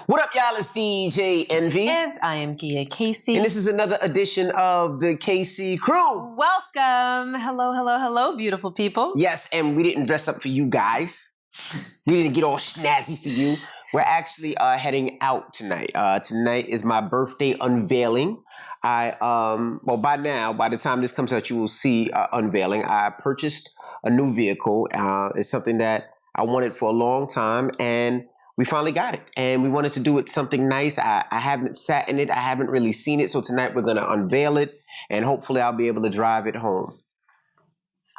What up, y'all? It's DJ Envy. And I am Gia Casey. And this is another edition of the KC Crew. Welcome. Hello, beautiful people. Yes, and we didn't dress up for you guys. We didn't get all snazzy for you. We're actually heading out tonight. Tonight is my birthday unveiling. By the time this comes out, you will see unveiling. I purchased a new vehicle. It's something that I wanted for a long time, and we finally got it. And we wanted to do it something nice. I haven't sat in it. I haven't really seen it. So tonight we're going to unveil it, and hopefully I'll be able to drive it home.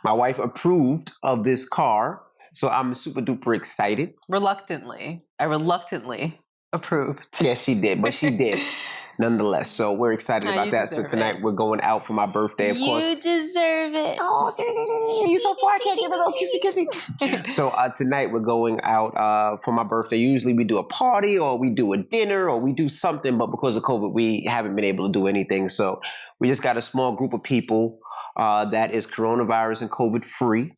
My wife approved of this car, so I'm super duper excited. I reluctantly approved. Yes, she did, but she did nonetheless. So we're excited about that. So tonight we're going out for my birthday, of course. You deserve it. Oh, you so far, I can't give it a little kissy. So tonight we're going out for my birthday. Usually we do a party or we do a dinner or we do something, but because of COVID, we haven't been able to do anything. So we just got a small group of people that is coronavirus and COVID free.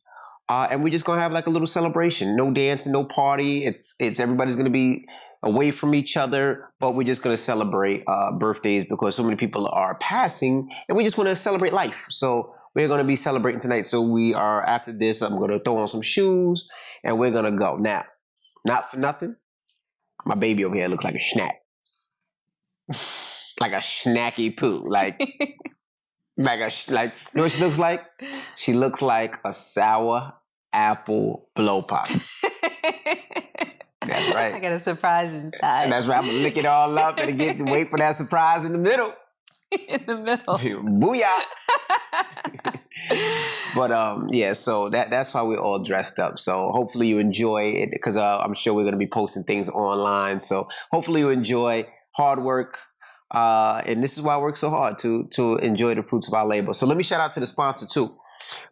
And we're just going to have like a little celebration. No dancing, no party. It's everybody's going to be away from each other, but we're just going to celebrate birthdays because so many people are passing and we just want to celebrate life. So we're going to be celebrating tonight. So we are, after this, I'm going to throw on some shoes and we're going to go. Now, not for nothing, my baby over here looks like a snack. Like a snacky poo. Like, you know what she looks like? She looks like a sour apple blow pop. That's right. I got a surprise inside. And that's right. I'm going to lick it all up and wait for that surprise in the middle. In the middle. Booyah. But yeah, so that's why we're all dressed up. So hopefully you enjoy it because I'm sure we're going to be posting things online. So hopefully you enjoy hard work. And this is why I work so hard to enjoy the fruits of our labor. So let me shout out to the sponsor too,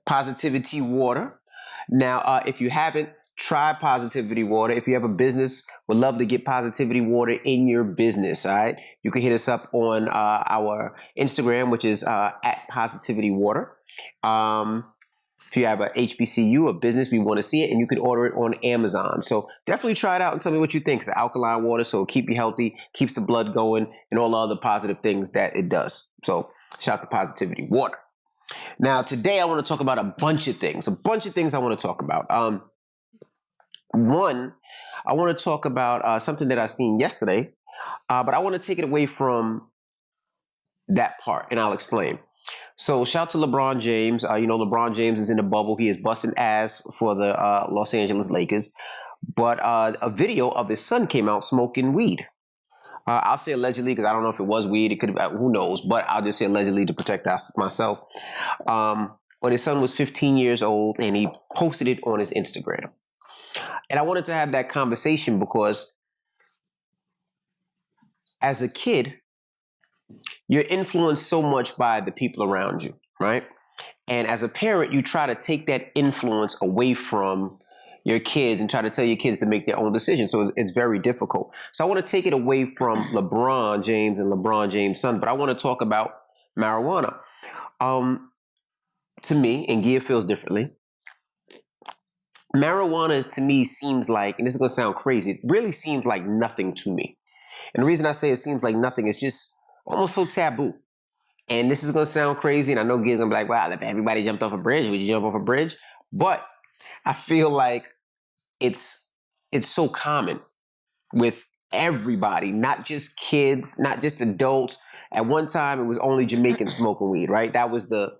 Positivity Water. Now, if you haven't, try Positivity Water. If you have a business, we'd love to get Positivity Water in your business, all right? You can hit us up on our Instagram, which is at Positivity Water. If you have a HBCU, a business, we want to see it, and you can order it on Amazon. So definitely try it out and tell me what you think. It's alkaline water, so it'll keep you healthy, keeps the blood going, and all the other positive things that it does. So shout out to Positivity Water. Now, today I want to talk about a bunch of things I want to talk about. One, I want to talk about something that I seen yesterday, but I want to take it away from that part, and I'll explain. So shout out to LeBron James. LeBron James is in the bubble. He is busting ass for the Los Angeles Lakers. But a video of his son came out smoking weed. I'll say allegedly because I don't know if it was weed. It could have, who knows? But I'll just say allegedly to protect myself. But his son was 15 years old and he posted it on his Instagram. And I wanted to have that conversation because as a kid, you're influenced so much by the people around you, right? And as a parent, you try to take that influence away from your kids and try to tell your kids to make their own decisions. So it's very difficult. So I want to take it away from LeBron James and LeBron James' son, but I want to talk about marijuana. To me, and Gia feels differently, marijuana to me seems like, and this is going to sound crazy, it really seems like nothing to me. And the reason I say it seems like nothing is just almost so taboo. And this is going to sound crazy, and I know Gia's going to be like, wow, if everybody jumped off a bridge, would you jump off a bridge? But I feel like it's so common with everybody, not just kids, not just adults. At one time, it was only Jamaicans smoking weed, right? That was the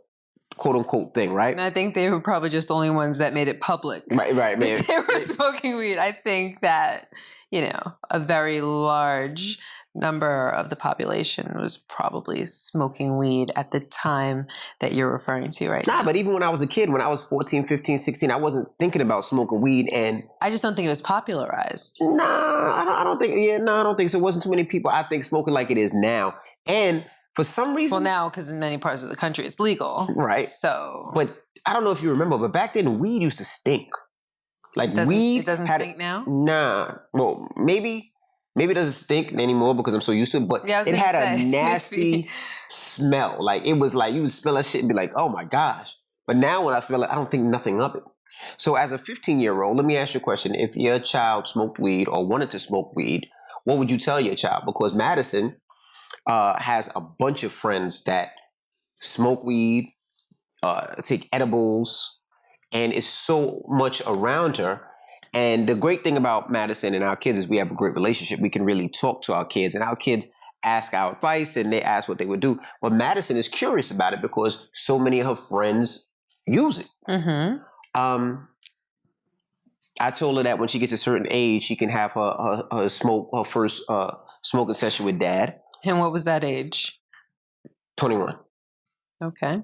quote-unquote thing, right? And I think they were probably just the only ones that made it public. Right. They were smoking weed. I think that, a very large number of the population was probably smoking weed at the time that you're referring to right now. But even when I was a kid, when I was 14, 15, 16, I wasn't thinking about smoking weed. And I just don't think it was popularized. I don't think so. It wasn't too many people, I think, smoking like it is now. And for some reason... Well, now, because in many parts of the country, it's legal. Right. So... But I don't know if you remember, but back then, weed used to stink. Like, it doesn't stink now? Nah. Well, maybe it doesn't stink anymore because I'm so used to it, but it had a nasty smell. Like, it was like, you would smell that shit and be like, oh my gosh. But now when I smell it, I don't think nothing of it. So as a 15-year-old, let me ask you a question. If your child smoked weed or wanted to smoke weed, what would you tell your child? Because Madison has a bunch of friends that smoke weed, take edibles, and it's so much around her. And the great thing about Madison and our kids is we have a great relationship. We can really talk to our kids, and our kids ask our advice and they ask what they would do. But Madison is curious about it because so many of her friends use it. Mm-hmm. I told her that when she gets a certain age, she can have her first smoking session with dad. And what was that age? 21. Okay.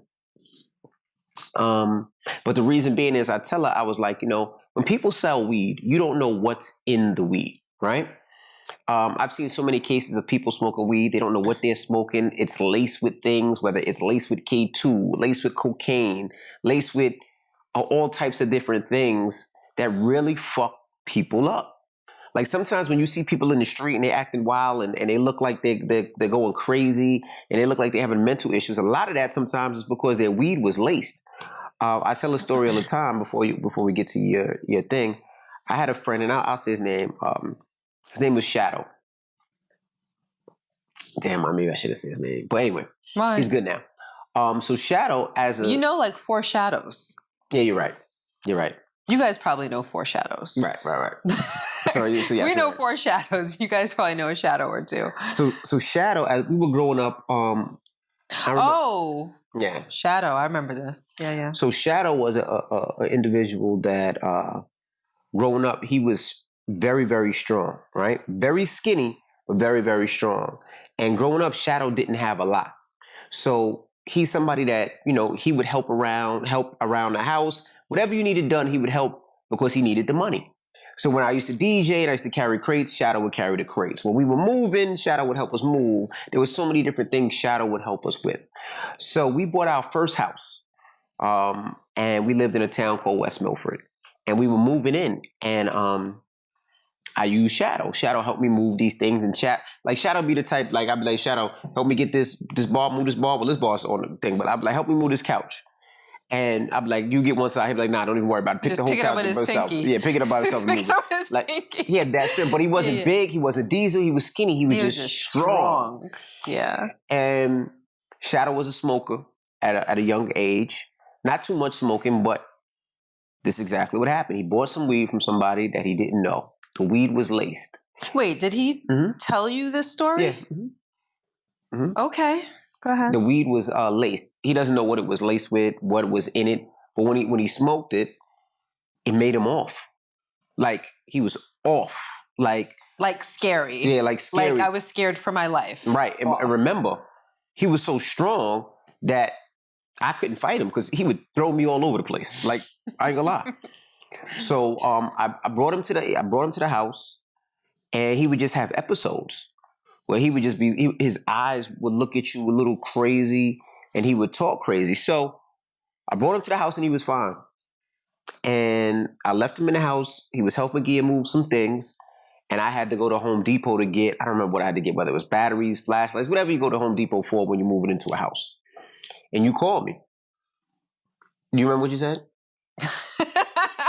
But the reason being is I tell her, I was like, when people sell weed, you don't know what's in the weed, right? I've seen so many cases of people smoking weed. They don't know what they're smoking. It's laced with things, whether it's laced with K2, laced with cocaine, laced with all types of different things that really fuck people up. Like sometimes when you see people in the street and they're acting wild and they look like they're going crazy and they look like they're having mental issues, a lot of that sometimes is because their weed was laced. I tell a story all the time before we get to your thing. I had a friend, and I'll say his name. His name was Shadow. Damn, maybe I should have said his name. But anyway, Why? He's good now. So Shadow as a... like 4 shadows. Yeah, you're right. You're right. You guys probably know 4 shadows. Right. So yeah, we know 4 shadows. You guys probably know a shadow or 2. So Shadow, as we were growing up, yeah, Shadow. I remember this. Yeah. So Shadow was an individual that growing up, he was very, very strong, right? Very skinny, but very, very strong. And growing up, Shadow didn't have a lot. So he's somebody that, he would help around the house. Whatever you needed done, he would help because he needed the money. So when I used to DJ and I used to carry crates, Shadow would carry the crates. When we were moving, Shadow would help us move. There was so many different things Shadow would help us with. So we bought our first house, and we lived in a town called West Milford. And we were moving in, and I used Shadow. Shadow helped me move these things, and Shadow be the type, like I'd be like, Shadow, help me get this bar, move this bar. Well, this bar's on the thing, but I'd be like, help me move this couch. And I'd be like, you get one side. He'd be like, nah, don't even worry about it. Pick the whole couch by yourself. Yeah, pick it up by yourself. Pick it up with his pinky. He had that strength, but he wasn't big. He wasn't diesel. He was skinny. He was just strong. Yeah. And Shadow was a smoker at a young age. Not too much smoking, but this is exactly what happened. He bought some weed from somebody that he didn't know. The weed was laced. Wait, did he tell you this story? Yeah. Mm-hmm. Okay. Go ahead. The weed was laced. He doesn't know what it was laced with, what was in it. But when he smoked it, it made him off. Like he was off. Like scary. Yeah, like scary. Like I was scared for my life. Right. And remember, he was so strong that I couldn't fight him because he would throw me all over the place. Like I ain't gonna lie. So I brought him to the house, and he would just have episodes where he would just be, his eyes would look at you a little crazy and he would talk crazy. So I brought him to the house and he was fine. And I left him in the house. He was helping Gia move some things. And I had to go to Home Depot to get, I don't remember what I had to get, whether it was batteries, flashlights, whatever you go to Home Depot for when you're moving into a house. And you called me. Do you remember what you said?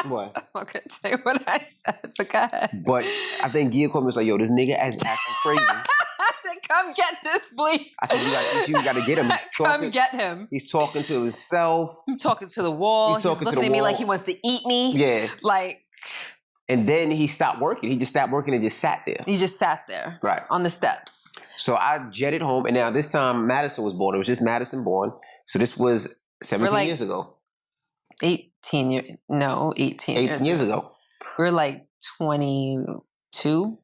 What? I'm not going to say what I said, but go ahead. But I think Gia called me and was like, yo, this nigga is acting crazy. I said, come get this bleep. I said, you got to get him. Come get him. He's talking to himself. He's talking to the wall. He's looking at me like he wants to eat me. Yeah. Like. And then he stopped working. He just stopped working and just sat there. He just sat there. Right. On the steps. So I jetted home. And now this time Madison was born. It was just Madison born. So this was 17 years ago. 18 years. No, 18 years ago. We're like 22.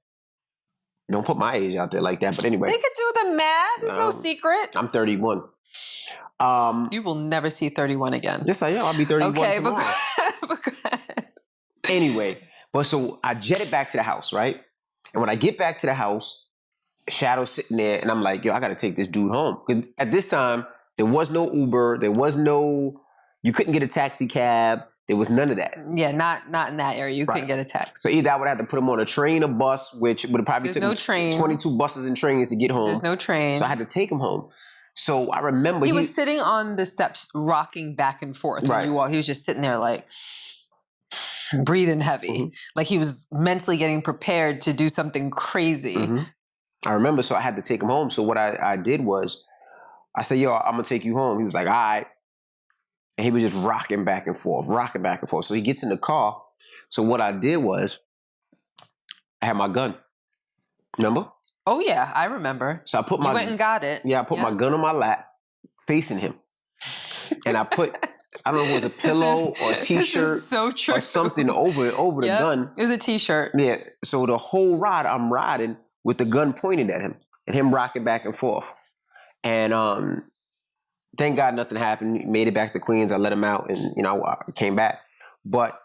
Don't put my age out there like that. But anyway. They could do the math. There's no secret. I'm 31. You will never see 31 again. Yes, I am. I'll be 31 tomorrow. But go ahead. Anyway. But so I jetted back to the house, right? And when I get back to the house, Shadow's sitting there, and I'm like, yo, I got to take this dude home. Because at this time, there was no Uber. There was no, you couldn't get a taxi cab. There was none of that. Yeah, not in that area. You couldn't get a taxi. So either I would have to put him on a train or bus, which would have probably taken 22 buses and trains to get home. There's no train. So I had to take him home. So I remember he was sitting on the steps, rocking back and forth when you walk. He was just sitting there like... breathing heavy. Mm-hmm. Like he was mentally getting prepared to do something crazy. Mm-hmm. I remember, so I had to take him home. So what I did was, I said, yo, I'm going to take you home. He was like, all right. And he was just rocking back and forth. So he gets in the car. So what I did was, I had my gun. Remember? Oh, yeah, I remember. So I put You went and got it. Yeah, I put my gun on my lap, facing him. And I put, I don't know if it was a pillow or a t-shirt so true. or something over the gun. It was a t-shirt. Yeah. So the whole ride, I'm riding with the gun pointed at him and him rocking back and forth. And thank God nothing happened. He made it back to Queens. I let him out and, you know, I came back. But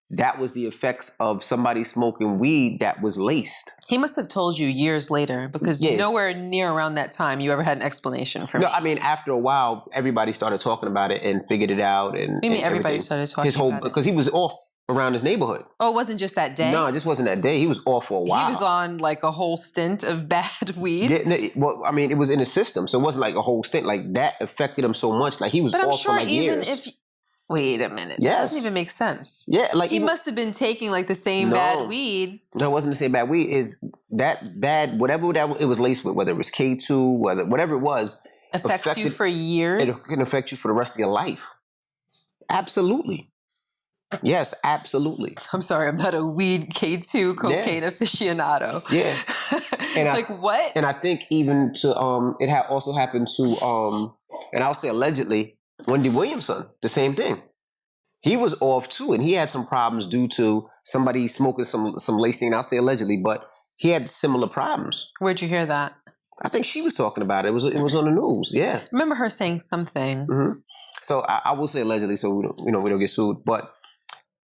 that was the effects of somebody smoking weed that was laced. He must have told you years later, because nowhere near around that time you ever had an explanation for me. No, I mean, after a while, everybody started talking about it and figured it out. And you mean everybody started talking about it? Because he was off around his neighborhood. Oh, it wasn't just that day? No, it just wasn't that day. He was off for a while. He was on like a whole stint of bad weed? Yeah, well, I mean, it was in his system, so it wasn't like a whole stint. Like, that affected him so much. Like, he was off for like years. Wait a minute. Yes. That doesn't even make sense. Yeah, like he must have been taking like the same bad weed. No, it wasn't the same bad weed. Is that bad? Whatever that it was laced with, whether it was K2, whatever it was, affects you for years. It can affect you for the rest of your life. Absolutely. Yes, absolutely. I'm sorry, I'm not a weed K2 cocaine aficionado. Yeah. And like what? And I think even to it also happened to and I'll say allegedly, Wendy Williamson, the same thing. He was off too, and he had some problems due to somebody smoking some lacing. I'll say allegedly, but he had similar problems. Where'd you hear that? I think she was talking about it. It was on the news. Yeah, I remember her saying something. Mm-hmm. So I will say allegedly, so we don't get sued. But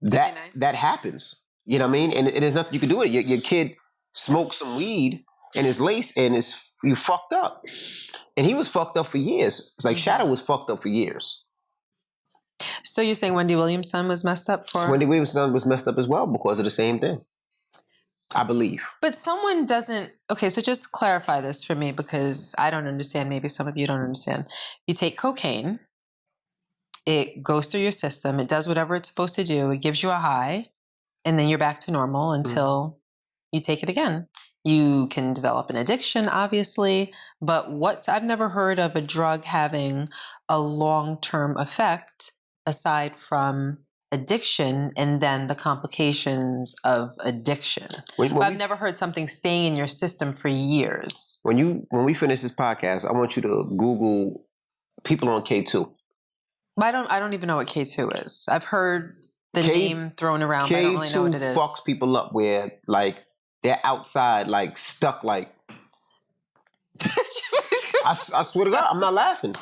that happens. You know what I mean? And there's nothing you can do with it. Your kid smoked some weed and is laced and you fucked up. And he was fucked up for years. It's like Shadow was fucked up for years. So you're saying Wendy Williamson was messed up for? Wendy Williamson was messed up as well because of the same thing. I believe. But someone doesn't... Okay, so just clarify this for me because I don't understand. Maybe some of you don't understand. You take cocaine. It goes through your system. It does whatever it's supposed to do. It gives you a high. And then you're back to normal until you take it again. You can develop an addiction, obviously, but I've never heard of a drug having a long-term effect aside from addiction and then the complications of addiction. I've never heard something staying in your system for years. When we finish this podcast, I want you to Google people on K2. I don't even know what K2 is. I've heard the name thrown around, but I don't really know what it is. K2 fucks people up where, like, they're outside, like, stuck, like... I swear to God, I'm not laughing.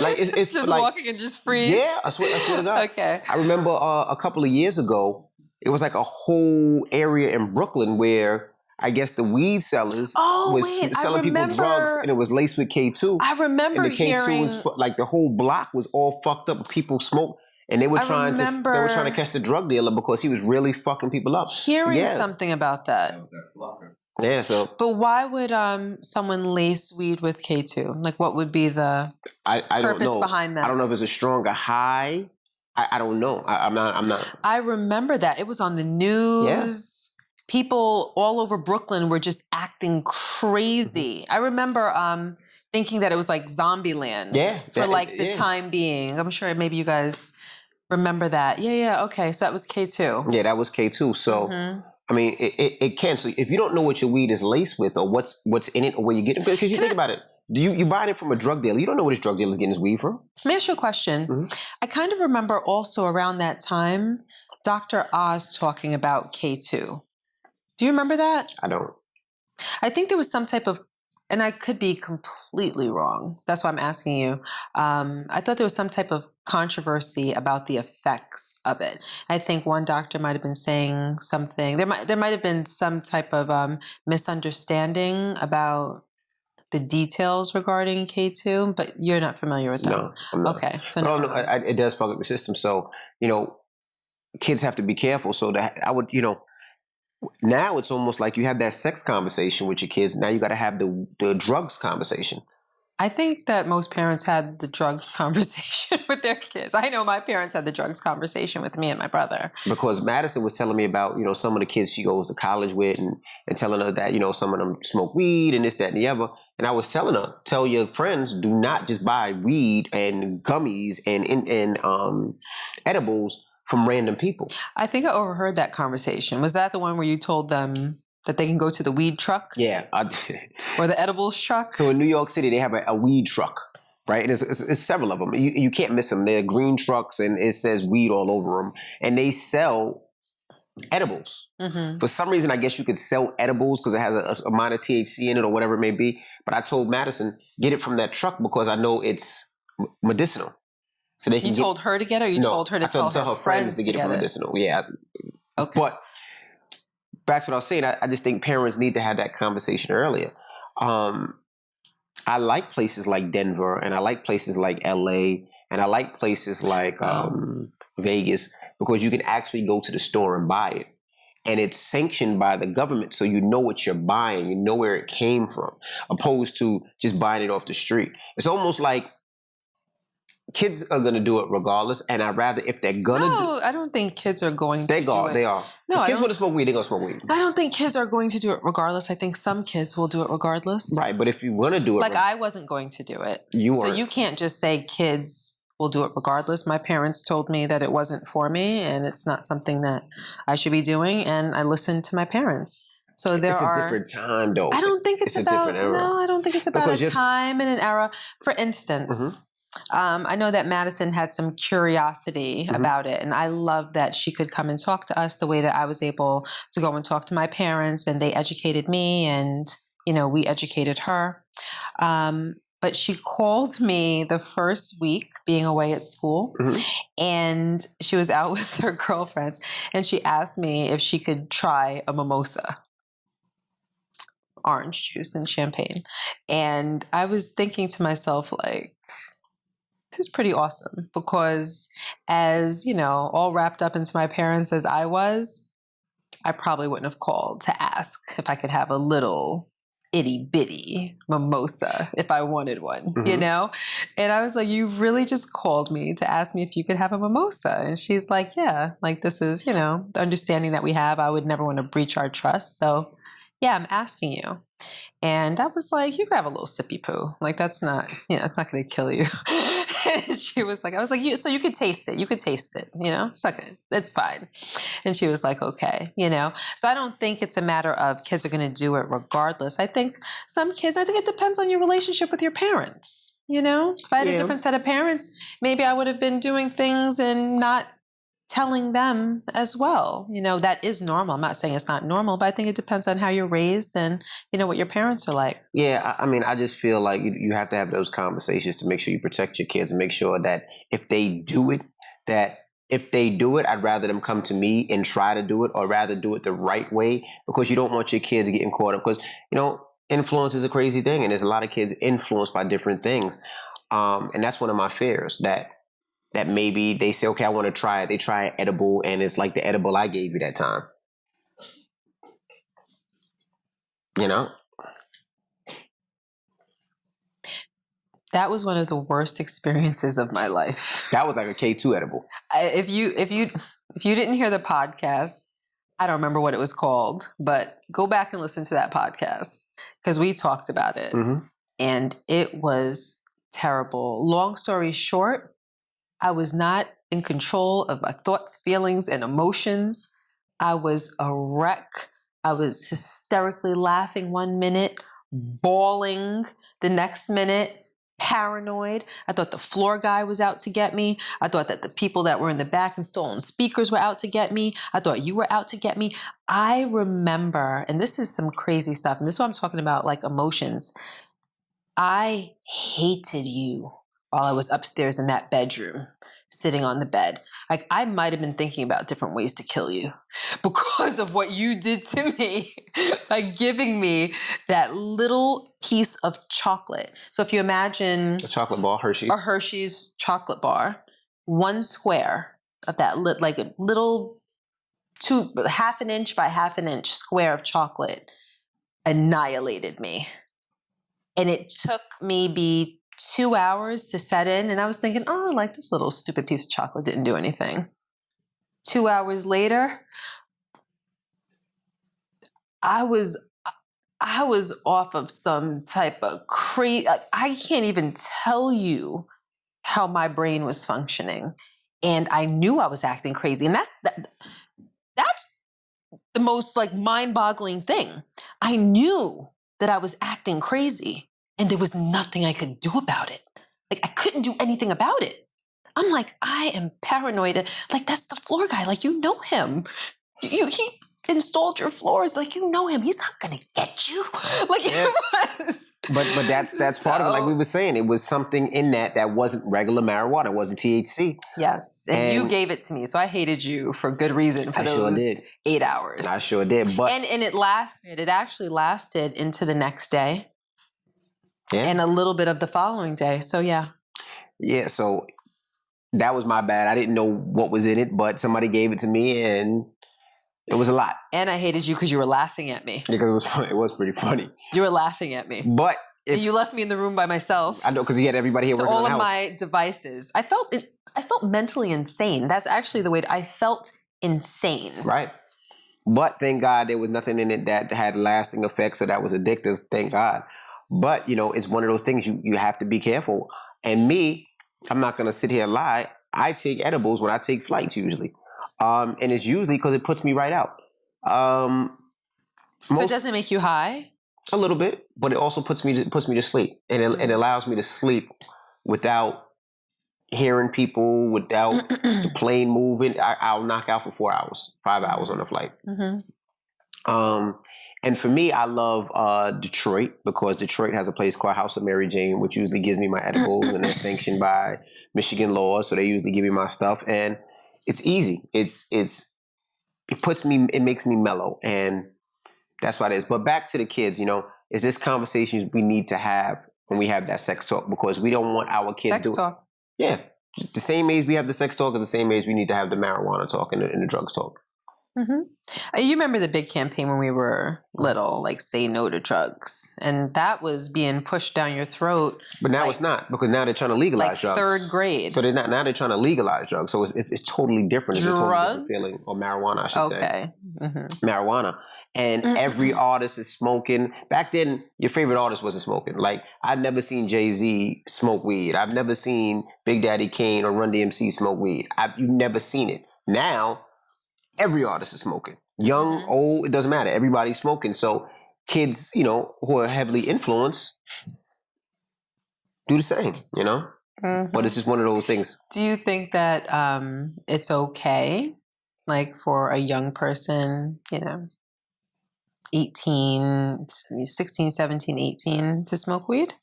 Like, it's just like, walking and just freeze? Yeah, I swear to God. Okay. I remember a couple of years ago, it was like a whole area in Brooklyn where I guess the weed sellers selling people drugs and it was laced with K2. I remember and the K2 was like the whole block was all fucked up. People smoked. And they were trying to catch the drug dealer because he was really fucking people up. Hearing something about that. Yeah, so. But why would someone lace weed with K2? Like, what would be the purpose behind that? I don't know if it's a stronger high. I don't know. I'm not. I remember that. It was on the news. Yeah. People all over Brooklyn were just acting crazy. I remember thinking that it was like Zombieland for the time being. I'm sure maybe you guys remember that. Yeah. Okay. So that was K2. Yeah, that was K2. So, I mean, it can. So if you don't know what your weed is laced with or what's in it or where you get it, because you think about it, you buying it from a drug dealer. You don't know where this drug dealer is getting his weed from. Let me ask you a question. I kind of remember also around that time, Dr. Oz talking about K2. Do you remember that? I don't. I think there was some type of, and I could be completely wrong. That's why I'm asking you. I thought there was some type of controversy about the effects of it. I think one doctor might have been saying something. There might have been some type of misunderstanding about the details regarding K2, but you're not familiar with that. No, I'm not. Okay, so no, it does fuck up your system. So kids have to be careful. So that I would, now it's almost like you have that sex conversation with your kids. Now you got to have the drugs conversation. I think that most parents had the drugs conversation with their kids. I know my parents had the drugs conversation with me and my brother. Because Madison was telling me about, some of the kids she goes to college with and telling her that, some of them smoke weed and this, that, and the other. And I was telling her, tell your friends, do not just buy weed and gummies and edibles from random people. I think I overheard that conversation. Was that the one where you told them that they can go to the weed truck? Yeah, I did. Or the edibles truck? So in New York City, they have a weed truck, right? And it's several of them. You can't miss them. They're green trucks, and it says weed all over them. And they sell edibles. Mm-hmm. For some reason, I guess you could sell edibles because it has a minor THC in it or whatever it may be. But I told Madison, get it from that truck because I know it's medicinal. So they can You told her to get it, or you told her to tell her friends to get it? Medicinal. Yeah. Okay. But back to what I was saying, I just think parents need to have that conversation earlier. I like places like Denver, and I like places like LA, and I like places like Vegas because you can actually go to the store and buy it. And it's sanctioned by the government, so you know what you're buying, you know where it came from, opposed to just buying it off the street. It's almost like kids are going to do it regardless, and I'd rather if they're going to No, I don't think kids are going to do it. They are. No, if kids want to smoke weed, they're going to smoke weed. I don't think kids are going to do it regardless. I think some kids will do it regardless. Right, but if you want to do it... Like, I wasn't going to do it. You So weren't. you can't just say kids will do it regardless. My parents told me that it wasn't for me, and it's not something that I should be doing, and I listened to my parents. So It's a different time, though. I don't think it's about... a different era. No, I don't think it's about a time and an era. For instance... I know that Madison had some curiosity about it, and I love that she could come and talk to us the way that I was able to go and talk to my parents, and they educated me, and we educated her. But she called me the first week being away at school, and she was out with her girlfriends, and she asked me if she could try a mimosa. Orange juice and champagne. And I was thinking to myself, like, this is pretty awesome because as, all wrapped up into my parents as I was, I probably wouldn't have called to ask if I could have a little itty bitty mimosa if I wanted one, And I was like, you really just called me to ask me if you could have a mimosa. And she's like, yeah, like this is, the understanding that we have. I would never want to breach our trust. So yeah, I'm asking you. And I was like, you can have a little sippy poo. Like, that's not, it's not going to kill you. And she was like, I was like, so you could taste it. You could taste it, it's okay. It's fine. And she was like, okay, So I don't think it's a matter of kids are going to do it regardless. I think some kids, it depends on your relationship with your parents, If I had a different set of parents, maybe I would have been doing things and not telling them as well. That is normal. I'm not saying it's not normal, but I think it depends on how you're raised and, what your parents are like. Yeah, I just feel like you have to have those conversations to make sure you protect your kids and make sure that if they do it, I'd rather them come to me and try to do it or rather do it the right way because you don't want your kids getting caught up because, influence is a crazy thing and there's a lot of kids influenced by different things. And that's one of my fears that maybe they say, okay, I want to try it. They try an edible and it's like the edible I gave you that time. That was one of the worst experiences of my life. That was like a K2 edible. If you didn't hear the podcast, I don't remember what it was called, but go back and listen to that podcast because we talked about it and it was terrible. Long story short, I was not in control of my thoughts, feelings, and emotions. I was a wreck. I was hysterically laughing one minute, bawling the next minute, paranoid. I thought the floor guy was out to get me. I thought that the people that were in the back installing speakers were out to get me. I thought you were out to get me. I remember, and this is some crazy stuff, and this is what I'm talking about, like emotions. I hated you while I was upstairs in that bedroom, sitting on the bed. Like, I might have been thinking about different ways to kill you because of what you did to me, like giving me that little piece of chocolate. So if you imagine a chocolate bar, Hershey. A Hershey's chocolate bar, one square of that, like a little half an inch by half an inch square of chocolate annihilated me. And it took maybe 2 hours to set in. And I was thinking, oh, like this little stupid piece of chocolate didn't do anything. 2 hours later, I was off of some type of crazy, I can't even tell you how my brain was functioning. And I knew I was acting crazy. And that's the most like mind-boggling thing. I knew that I was acting crazy and there was nothing I could do about it. Like I couldn't do anything about it. I'm like, I am paranoid. Like that's the floor guy. Like, you know him. He installed your floors. Like, you know him. He's not going to get you. Like it was. But that's part of it. Like we were saying, it was something in that wasn't regular marijuana. It wasn't THC. Yes. And you gave it to me. So I hated you for good reason for those 8 hours. I sure did. But and it actually lasted into the next day. Yeah. And a little bit of the following day. So yeah. Yeah. So that was my bad. I didn't know what was in it, but somebody gave it to me and it was a lot. And I hated you because you were laughing at me. Because it was funny. It was pretty funny. You were laughing at me. But you left me in the room by myself. I know, because you had everybody here working on the house. All of my devices. I felt mentally insane. That's actually the way I felt insane. Right. But thank God there was nothing in it that had lasting effects or that was addictive. Thank God. But, it's one of those things you have to be careful. And me, I'm not going to sit here and lie. I take edibles when I take flights usually. And it's usually because it puts me right out. So it doesn't make you high? A little bit, but it also puts me to sleep. And it allows me to sleep without hearing people, without the plane moving. I'll knock out for 4 hours, 5 hours on a flight. Mm-hmm. And for me, I love Detroit because Detroit has a place called House of Mary Jane, which usually gives me my edibles, and they're sanctioned by Michigan laws, so they usually give me my stuff, and it's easy. It makes me mellow, and that's what it is. But back to the kids, is this conversations we need to have when we have that sex talk, because we don't want our kids sex talk. Yeah, the same age we have the sex talk, at the same age we need to have the marijuana talk and the drugs talk. Mm-hmm. You remember the big campaign when we were little, like say no to drugs, and that was being pushed down your throat. But now it's not, because now they're trying to legalize drugs. Third grade. So now they're trying to legalize drugs. So it's totally different. It's drugs? a totally different feeling, or marijuana, I should say. Okay. Mm-hmm. Marijuana. And every artist is smoking. Back then, your favorite artist wasn't smoking. Like, I've never seen Jay-Z smoke weed. I've never seen Big Daddy Kane or Run DMC smoke weed. You've never seen it. Now, every artist is smoking. Young, old, it doesn't matter. Everybody's smoking. So kids, who are heavily influenced do the same, Mm-hmm. But it's just one of those things. Do you think that it's okay, like for a young person, 16, 17, 18 to smoke weed?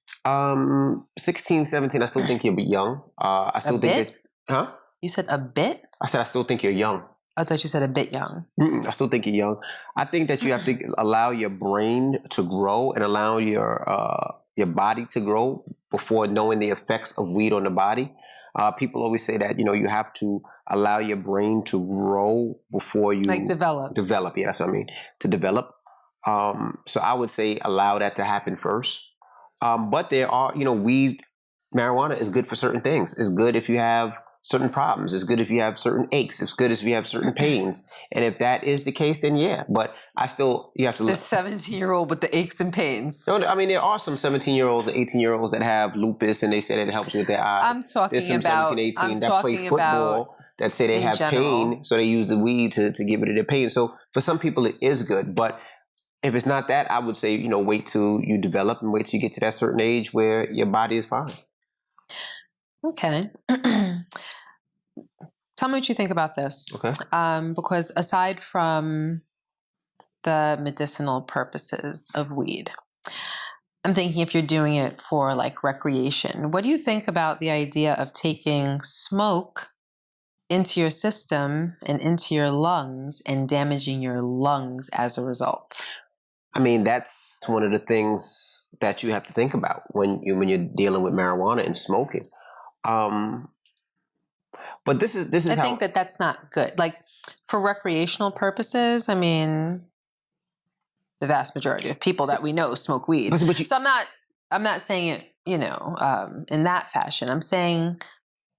16, 17, I still think you're young. I still think huh? You said a bit? I said I still think you're young. I thought you said a bit young. I still think you're young. I think that you have to allow your brain to grow and allow your body to grow before knowing the effects of weed on the body. People always say that, you have to allow your brain to grow before you... Like develop. Develop, yeah, that's what I mean. To develop. So I would say allow that to happen first. But there are, weed, marijuana is good for certain things. It's good if you have certain problems. It's good if you have certain aches. It's good if you have certain pains. And if that is the case, then yeah. But you have to... The 17-year-old with the aches and pains. No, I mean, there are some 17-year-olds and 18-year-olds that have lupus, and they say that it helps with their eyes. I'm talking There's some about... 17, 18 that play football that say they have pain, so they use the weed to get rid of their pain. So for some people, it is good. But if it's not that, I would say, wait till you develop and wait till you get to that certain age where your body is fine. Okay. Tell me what you think about this. Okay. Because aside from the medicinal purposes of weed, I'm thinking if you're doing it for like recreation, what do you think about the idea of taking smoke into your system and into your lungs and damaging your lungs as a result? I mean, that's one of the things that you have to think about when you're dealing with marijuana and smoking. But this is I think that's not good. Like for recreational purposes, I mean, the vast majority of people that we know smoke weed. But so I'm not I'm not saying it, in that fashion. I'm saying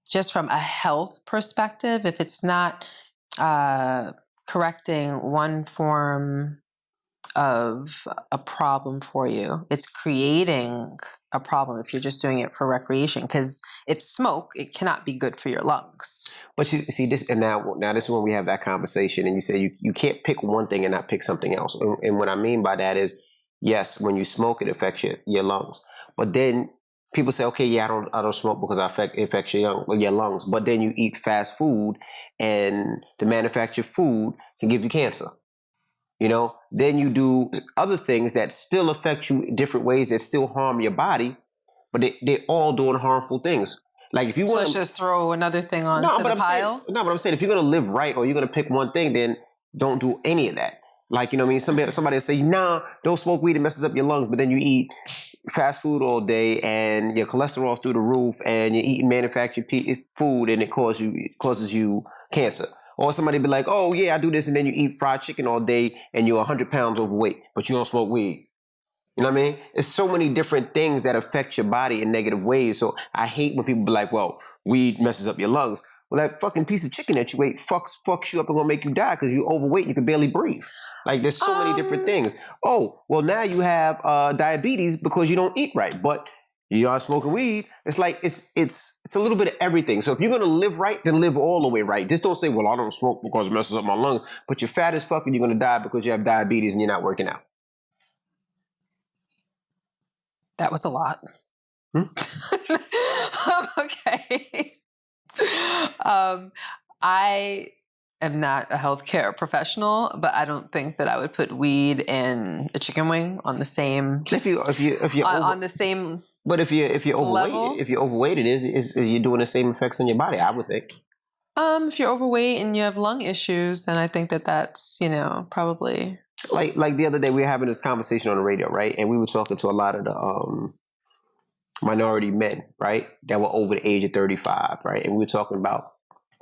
just from a health perspective, if it's not correcting one form of a problem for you, it's creating a problem if you're just doing it for recreation, because it's smoke. It cannot be good for your lungs. But you see this, and now this is when we have that conversation, and you say you can't pick one thing and not pick something else. And what I mean by that is, yes, when you smoke, it affects your lungs. But then people say, okay, yeah, I don't smoke because it affects your lungs. But then you eat fast food, and the manufactured food can give you cancer. Then you do other things that still affect you in different ways that still harm your body, but they're all doing harmful things. Like if you want to just throw another thing on to the pile. But I'm saying if you're gonna live right or you're gonna pick one thing, then don't do any of that. Like, what I mean? Somebody will say, nah, don't smoke weed, it messes up your lungs, but then you eat fast food all day and your cholesterol's through the roof and you're eating manufactured food and it causes you cancer. Or somebody be like, oh yeah, I do this, and then you eat fried chicken all day and you're 100 pounds overweight, but you don't smoke weed. You know what I mean? It's so many different things that affect your body in negative ways. So I hate when people be like, well, weed messes up your lungs. Well, that fucking piece of chicken that you ate fucks you up and gonna make you die because you're overweight and you can barely breathe. Like there's so many different things. Oh, well now you have diabetes because you don't eat right, but you are smoking weed. It's like it's a little bit of everything. So if you're gonna live right, then live all the way right. Just don't say, well, I don't smoke because it messes up my lungs, but you're fat as fuck and you're gonna die because you have diabetes and you're not working out. That was a lot. Okay. I am not a healthcare professional, but I don't think that I would put weed and a chicken wing on the same. If you're on the same. But if you're overweight, it is you're doing the same effects on your body, I would think. If you're overweight and you have lung issues, then I think that's probably. Like the other day, we were having a conversation on the radio, right? And we were talking to a lot of the minority men, right, that were over the age of 35, right? And we were talking about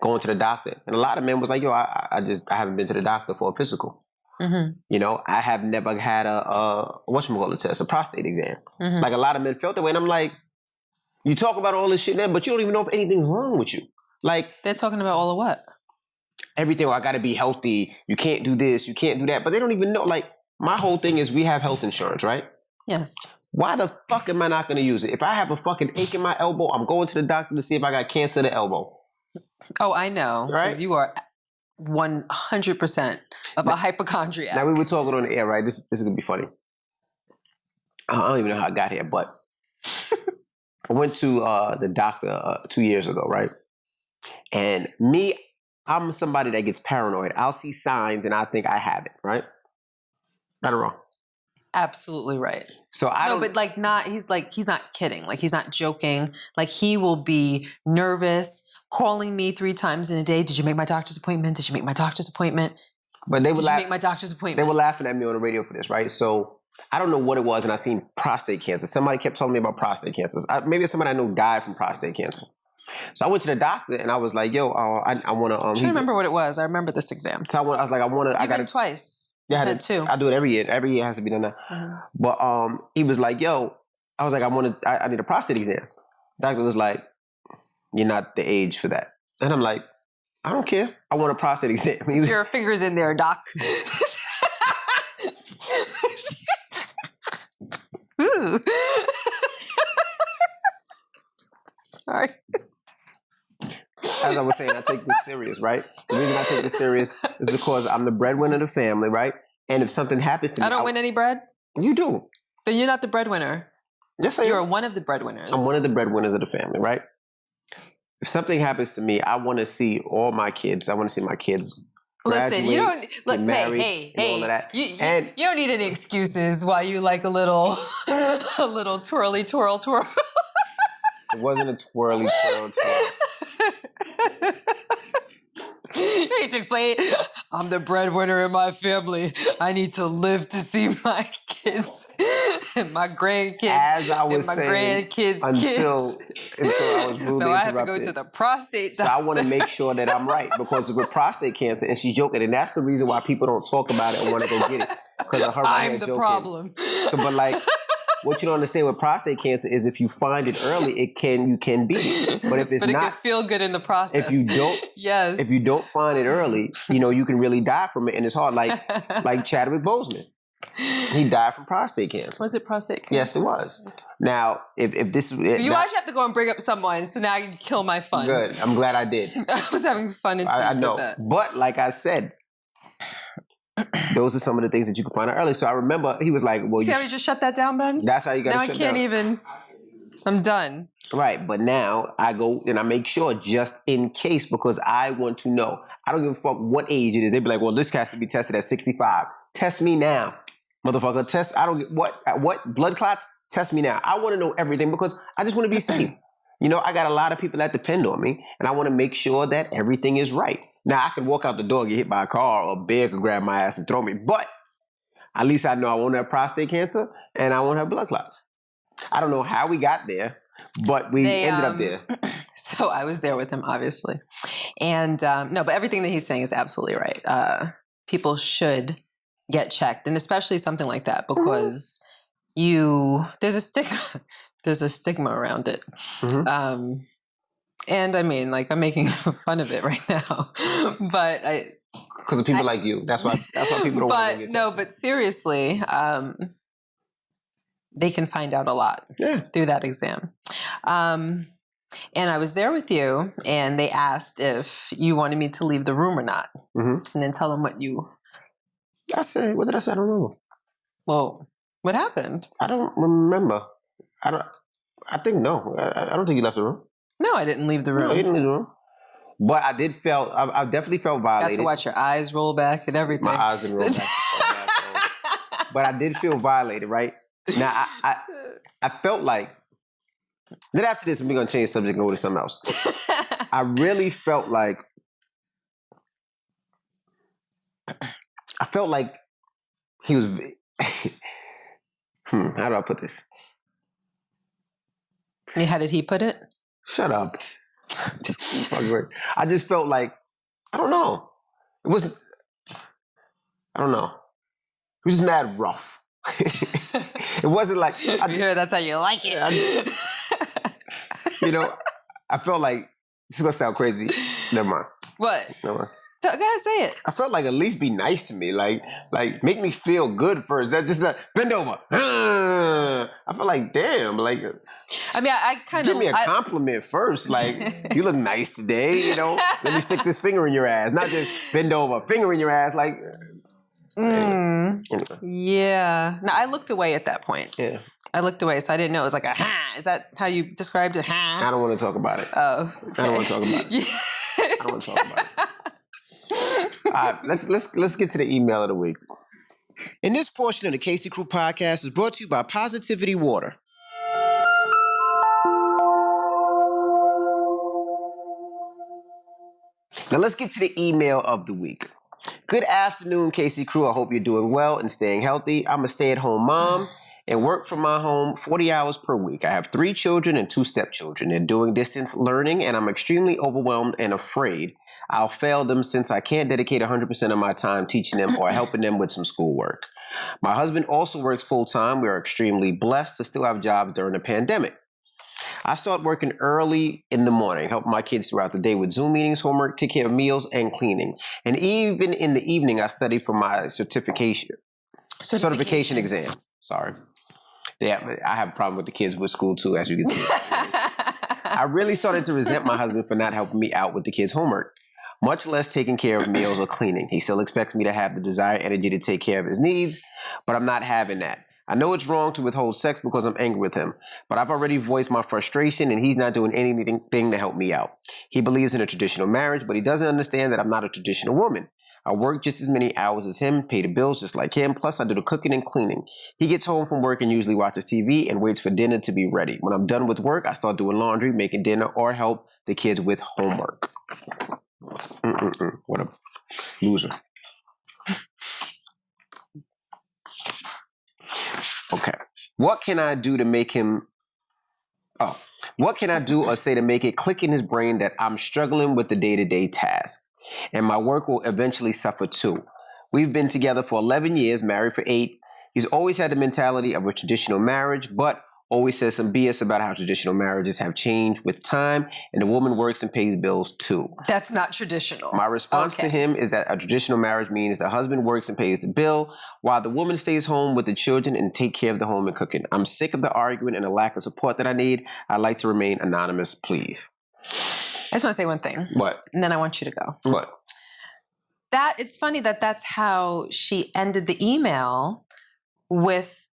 going to the doctor, and a lot of men was like, "Yo, I haven't been to the doctor for a physical. Mm-hmm. I have never had a test, a prostate exam. Mm-hmm. Like a lot of men felt that way, and I'm like, you talk about all this shit there, but you don't even know if anything's wrong with you. Like they're talking about all of what? Everything. I got to be healthy. You can't do this. You can't do that. But they don't even know. Like my whole thing is we have health insurance, right? Yes. Why the fuck am I not going to use it? If I have a fucking ache in my elbow, I'm going to the doctor to see if I got cancer of the elbow. Oh, I know. Because right? You are 100% of a hypochondriac. Now we were talking on the air, right? This is going to be funny. I don't even know how I got here, but I went to the doctor 2 years ago, right? And I'm somebody that gets paranoid. I'll see signs and I think I have it, right? Right or wrong? Absolutely right. So he's not kidding. Like he's not joking. Like he will be nervous, calling me 3 times in a day. Did you make my doctor's appointment? Did you make my doctor's appointment? But they would make my doctor's appointment. They were laughing at me on the radio for this, right? So I don't know what it was, and I seen prostate cancer. Somebody kept telling me about prostate cancers. Maybe somebody I know died from prostate cancer. So I went to the doctor and I was like, "Yo, I want to." I can't remember what it was. I remember this exam. So I was like, "I want to." I got it twice. Yeah, I had 2. I do it every year. Every year has to be done. Mm-hmm. But he was like, "Yo," I was like, I need a prostate exam." Doctor was like, "You're not the age for that," and I'm like, "I don't care. I want a prostate exam." So your fingers in there, doc. Sorry. As I was saying, I take this serious, right? The reason I take this serious is because I'm the breadwinner of the family, right? And if something happens to me... I don't win any bread? You do. Then you're not the breadwinner. Yes, I am. You're one of the breadwinners. I'm one of the breadwinners of the family, right? If something happens to me, I want to see all my kids. I want to see my kids graduate, listen, you don't... Look, married, hey, all of that. You don't need any excuses why you like a little twirly twirl. It wasn't a twirly twirl. You need to explain. I'm the breadwinner in my family. I need to live to see my kids and my grandkids. As I was and my grandkids' until I was rudely so I have to go to the prostate doctor. So I want to make sure that I'm right because with prostate cancer, and she's joking, and that's the reason why people don't talk about it and want to go get it because of her. I'm the problem. So, but like. what you don't understand with prostate cancer is if you find it early, you can beat it. But if it's but it not, can feel good in the process. if you don't, yes, if you don't find it early, you can really die from it, and it's hard. Like Chadwick Boseman, he died from prostate cancer. Was it prostate cancer? Yes, it was. Now, if this, so you always have to go and bring up someone. So now you kill my fun. Good. I'm glad I did. I was having fun until I you know. did that. But like I said, those are some of the things that you can find out early. So I remember he was like, "Well, see how you just shut that down, Benz? That's how you got to shut down." Now I can't even. I'm done. Right, but now I go and I make sure just in case because I want to know. I don't give a fuck what age it is. They be like, "Well, this has to be tested at 65." Test me now, motherfucker. Test. I don't get what blood clots. Test me now. I want to know everything because I just want to be safe. I got a lot of people that depend on me, and I want to make sure that everything is right. Now, I could walk out the door, get hit by a car, or a bear could grab my ass and throw me, but at least I know I won't have prostate cancer and I won't have blood clots. I don't know how we got there, but we ended up there. So I was there with him, obviously. And no, but everything that he's saying is absolutely right. People should get checked, and especially something like that because there's a stigma around it. Mm-hmm. And I mean, like, I'm making fun of it right now, but because of people like you. That's why people don't want to get tested. But seriously, they can find out a lot through that exam. And I was there with you, and they asked if you wanted me to leave the room or not, and then tell them what you. I said, what did I say? I don't remember. Well, what happened? I don't remember. I think no. I don't think you left the room. No, I didn't leave the room. No, you didn't leave the room. But I definitely felt violated. Got to watch your eyes roll back and everything. My eyes didn't roll back. But I did feel violated, right? Now, I felt like, then after this, we're going to change the subject and go to something else. I really felt like, he was, how do I put this? How did he put it? Shut up. I just felt like, I don't know. It wasn't, I don't know. It was just mad rough. It wasn't like... that's how you like it. I felt like, this is going to sound crazy. Never mind. What? Never mind. Go ahead, say it. I felt like at least be nice to me. Like make me feel good first. That just bend over. I felt like, damn. Like, I mean, I kind of... Give me a compliment first. Like, you look nice today, Let me stick this finger in your ass. Not just bend over, finger in your ass. Like... Anyway. Yeah. No, I looked away at that point. Yeah. I looked away, so I didn't know. It was like a ha. Is that how you described it? Ha? I don't want to talk about it. Oh. Okay. I don't want to talk about it. I don't want to talk about it. All right, let's get to the email of the week. And this portion of the Casey Crew podcast is brought to you by Positivity Water. Now let's get to the email of the week. Good afternoon, Casey Crew. I hope you're doing well and staying healthy. I'm a stay-at-home mom and work from my home 40 hours per week. I have 3 children and 2 stepchildren. They're doing distance learning, and I'm extremely overwhelmed and afraid I'll fail them since I can't dedicate 100% of my time teaching them or helping them with some schoolwork. My husband also works full-time. We are extremely blessed to still have jobs during the pandemic. I start working early in the morning, helping my kids throughout the day with Zoom meetings, homework, take care of meals, and cleaning. And even in the evening, I study for my certification exam. Sorry. Yeah, I have a problem with the kids with school too, as you can see. I really started to resent my husband for not helping me out with the kids' homework, much less taking care of meals or cleaning. He still expects me to have the desired energy to take care of his needs, but I'm not having that. I know it's wrong to withhold sex because I'm angry with him, but I've already voiced my frustration and he's not doing anything to help me out. He believes in a traditional marriage, but he doesn't understand that I'm not a traditional woman. I work just as many hours as him, pay the bills just like him, plus I do the cooking and cleaning. He gets home from work and usually watches TV and waits for dinner to be ready. When I'm done with work, I start doing laundry, making dinner, or help the kids with homework. What a loser. Okay. What can I do or say to make it click in his brain that I'm struggling with the day-to-day task and my work will eventually suffer too? We've been together for 11 years, married for 8, He's always had the mentality of a traditional marriage, but always says some BS about how traditional marriages have changed with time, and the woman works and pays bills too. That's not traditional. My response to him is that a traditional marriage means the husband works and pays the bill, while the woman stays home with the children and take care of the home and cooking. I'm sick of the argument and the lack of support that I need. I'd like to remain anonymous, please. I just want to say one thing. What? And then I want you to go. What? It's funny that that's how she ended the email, with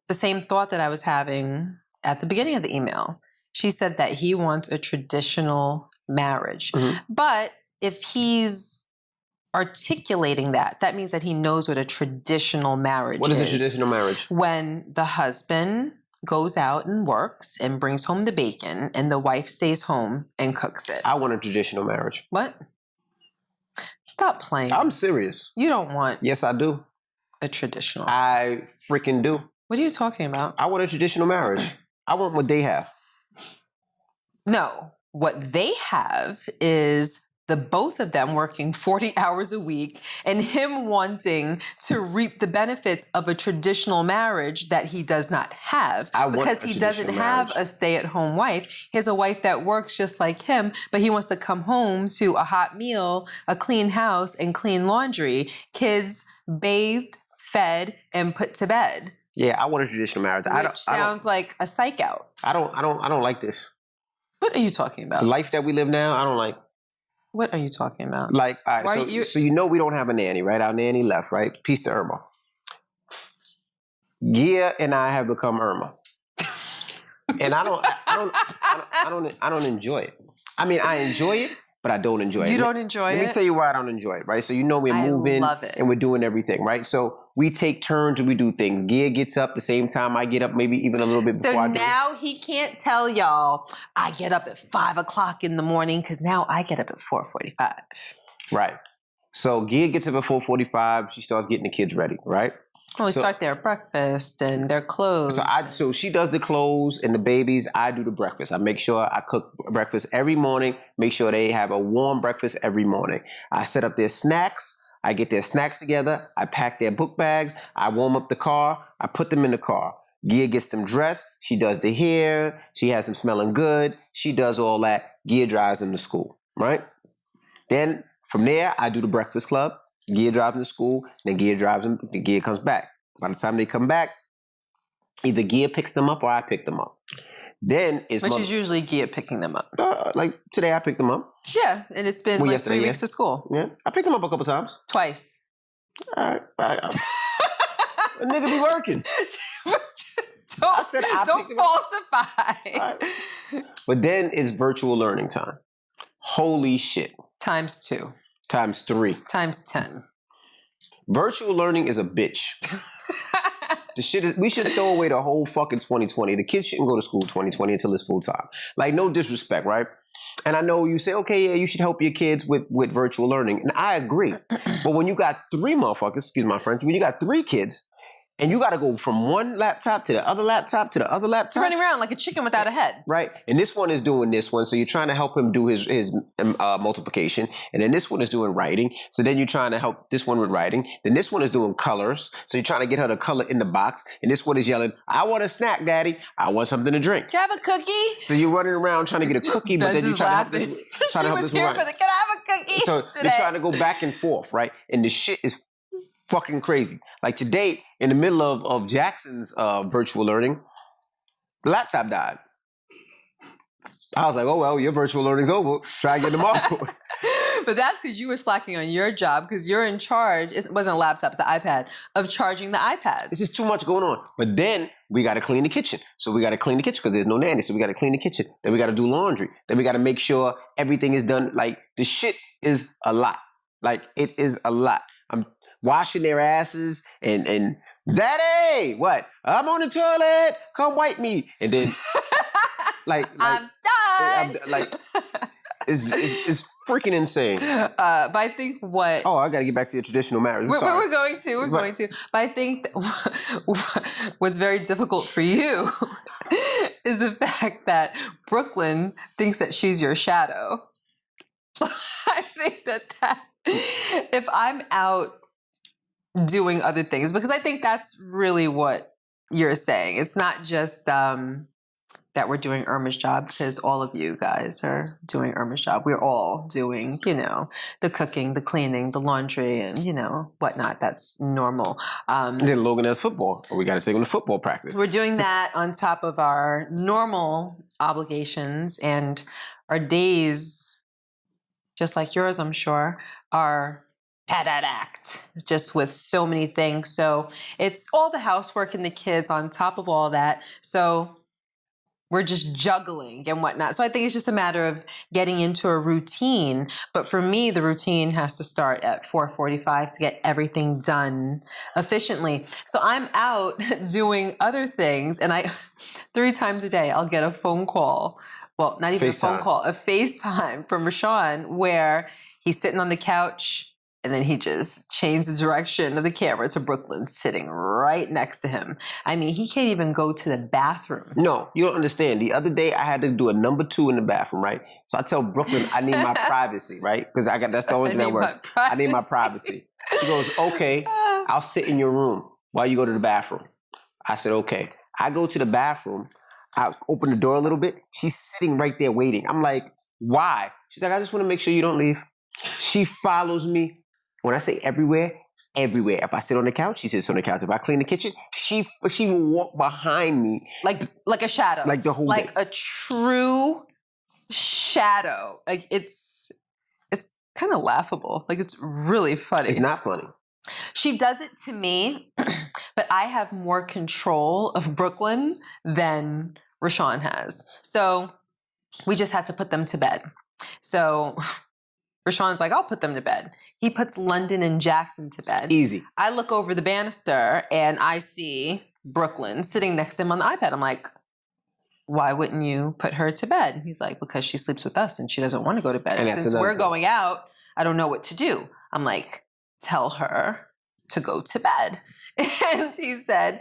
the same thought that I was having at the beginning of the email. She said that he wants a traditional marriage. Mm-hmm. But if he's articulating that, that means that he knows what a traditional marriage is. What is a traditional marriage? When the husband goes out and works and brings home the bacon and the wife stays home and cooks it. I want a traditional marriage. What? Stop playing. I'm serious. You don't want Yes, I do. a traditional. I freaking do. What are you talking about? I want a traditional marriage. I want what they have. No, what they have is the both of them working 40 hours a week and him wanting to reap the benefits of a traditional marriage that he does not have, because he doesn't have a stay-at-home wife. He has a wife that works just like him, but he wants to come home to a hot meal, a clean house, and clean laundry, kids bathed, fed, and put to bed. Yeah, I want a traditional marriage. Which sounds like a psych out. I don't like this. What are you talking about? The life that we live now, I don't like. What are you talking about? Like, all right, so you know we don't have a nanny, right? Our nanny left, right? Peace to Irma. Gia and I have become Irma, and I don't enjoy it. I mean, I enjoy it, but I don't enjoy it. You don't enjoy it? Let me tell you why I don't enjoy it, right? So you know we're moving and we're doing everything, right? So we take turns and we do things. Gia gets up the same time I get up, maybe even a little bit before I do. So now he can't tell y'all, I get up at 5 o'clock in the morning, because now I get up at 4:45. Right. So Gia gets up at 4:45. She starts getting the kids ready, right? Well, we start their breakfast and their clothes. So she does the clothes and the babies. I do the breakfast. I make sure I cook breakfast every morning. Make sure they have a warm breakfast every morning. I set up their snacks. I get their snacks together. I pack their book bags. I warm up the car. I put them in the car. Gia gets them dressed. She does the hair. She has them smelling good. She does all that. Gia drives them to school, right? Then from there, I do the breakfast club. Gia drives them to school. Then Gia drives them. Then Gia comes back. By the time they come back, either Gia picks them up or I pick them up. Then it's which is usually Gia picking them up. Like today, I picked them up. Yeah, and it's been like 3 weeks of school. Yeah, I picked them up a couple times. Twice. All right. A nigga be working. Don't falsify. Right. But then it's virtual learning time. Holy shit. Times 2. Times 3. Times 10. Virtual learning is a bitch. We should throw away the whole fucking 2020. The kids shouldn't go to school 2020 until it's full time. Like, no disrespect, right? And I know you say, okay, yeah, you should help your kids with virtual learning. And I agree. But when you got 3 motherfuckers, excuse my French, when you got 3 kids, and you got to go from one laptop to the other laptop to the other laptop. Running around like a chicken without a head. Right. And this one is doing this one. So you're trying to help him do his multiplication. And then this one is doing writing. So then you're trying to help this one with writing. Then this one is doing colors. So you're trying to get her to color in the box. And this one is yelling, I want a snack, Daddy. I want something to drink. Can I have a cookie? So you're running around trying to get a cookie, but then you're trying to help this. Can I have a cookie? So today? They're trying to go back and forth, right? And the shit is fucking crazy. Like today, in the middle of Jackson's virtual learning, the laptop died. I was like, oh, well, your virtual learning's over. Try again tomorrow. But that's because you were slacking on your job, because you're in charge. It wasn't a laptop, it's an iPad, of charging the iPads. It's just too much going on. But then we got to clean the kitchen. So we got to clean the kitchen because there's no nanny. So we got to clean the kitchen. Then we got to do laundry. Then we got to make sure everything is done. Like, the shit is a lot. Like, it is a lot. I'm washing their asses and Daddy, what? I'm on the toilet. Come wipe me. And then, like I'm done. It's freaking insane. But I think what... Oh, I got to get back to your traditional marriage. We're going to. But I think that what's very difficult for you is the fact that Brooklyn thinks that she's your shadow. I think that if I'm out doing other things, because I think that's really what you're saying. It's not just that we're doing Irma's job, because all of you guys are doing Irma's job. We're all doing, the cooking, the cleaning, the laundry, and, whatnot. That's normal. Then Logan has football. We got to take him to football practice. We're doing that on top of our normal obligations, and our days, just like yours, I'm sure, are packed, just with so many things. So it's all the housework and the kids on top of all that. So we're just juggling and whatnot. So I think it's just a matter of getting into a routine. But for me, the routine has to start at 4:45 to get everything done efficiently. So I'm out doing other things, and 3 times a day, I'll get a phone call. Well, not even a phone call, a FaceTime from Rashawn, where he's sitting on the couch, and then he just changed the direction of the camera to Brooklyn sitting right next to him. I mean, he can't even go to the bathroom. No, you don't understand. The other day, I had to do a number 2 in the bathroom, right? So I tell Brooklyn, I need my privacy, right? Because that's the only thing that works. I need my privacy. She goes, okay, I'll sit in your room while you go to the bathroom. I said, okay. I go to the bathroom. I open the door a little bit. She's sitting right there waiting. I'm like, why? She's like, I just want to make sure you don't leave. She follows me. When I say everywhere, everywhere. If I sit on the couch, she sits on the couch. If I clean the kitchen, she will walk behind me. Like a shadow. Like the whole day. Like a true shadow. Like it's kind of laughable. Like it's really funny. It's not funny. She does it to me, but I have more control of Brooklyn than Rashawn has. So we just had to put them to bed. So Rashawn's like, I'll put them to bed. He puts London and Jackson to bed. Easy. I look over the banister and I see Brooklyn sitting next to him on the iPad. I'm like, why wouldn't you put her to bed? He's like, because she sleeps with us and she doesn't want to go to bed. And since we're going out, I don't know what to do. I'm like, tell her to go to bed. And he said,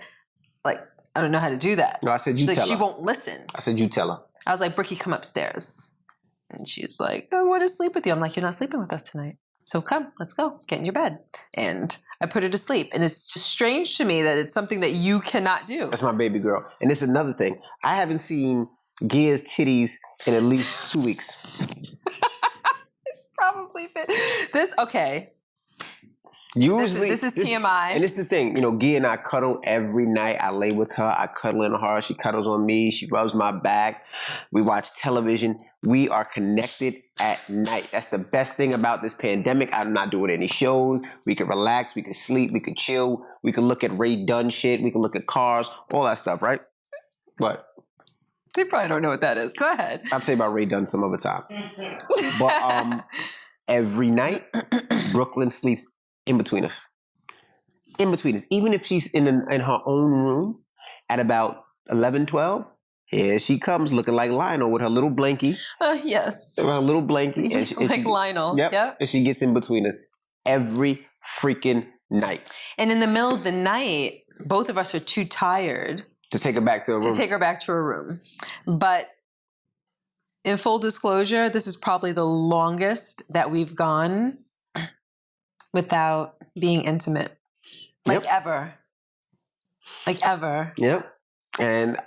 like, I don't know how to do that. No, I said, you tell her. She won't listen. I said, you tell her. I was like, Brookie, come upstairs. And she's like, I want to sleep with you. I'm like, you're not sleeping with us tonight. So come, let's go. Get in your bed. And I put her to sleep. And it's just strange to me that it's something that you cannot do. That's my baby girl. And it's another thing. I haven't seen Gia's titties in at least 2 weeks. It's probably been this. Okay. Usually, this is TMI. And it's the thing, Gia and I cuddle every night. I lay with her. I cuddle in her. She cuddles on me. She rubs my back. We watch television. We are connected at night. That's the best thing about this pandemic. I'm not doing any shows. We can relax. We can sleep. We can chill. We can look at Ray Dunn shit. We can look at cars. All that stuff, right? What? They probably don't know what that is. Go ahead. I'll tell you about Ray Dunn some other time. But every night, Brooklyn sleeps in between us. In between us. Even if she's in her own room at about 11, 12, here she comes looking like Lionel with her little blankie. Yes. Her little blankie. And Lionel. Yep. And she gets in between us every freaking night. And in the middle of the night, both of us are too tired to take her back to her room. To take her back to her room. But in full disclosure, this is probably the longest that we've gone without being intimate. Like ever. Like ever. Yep. And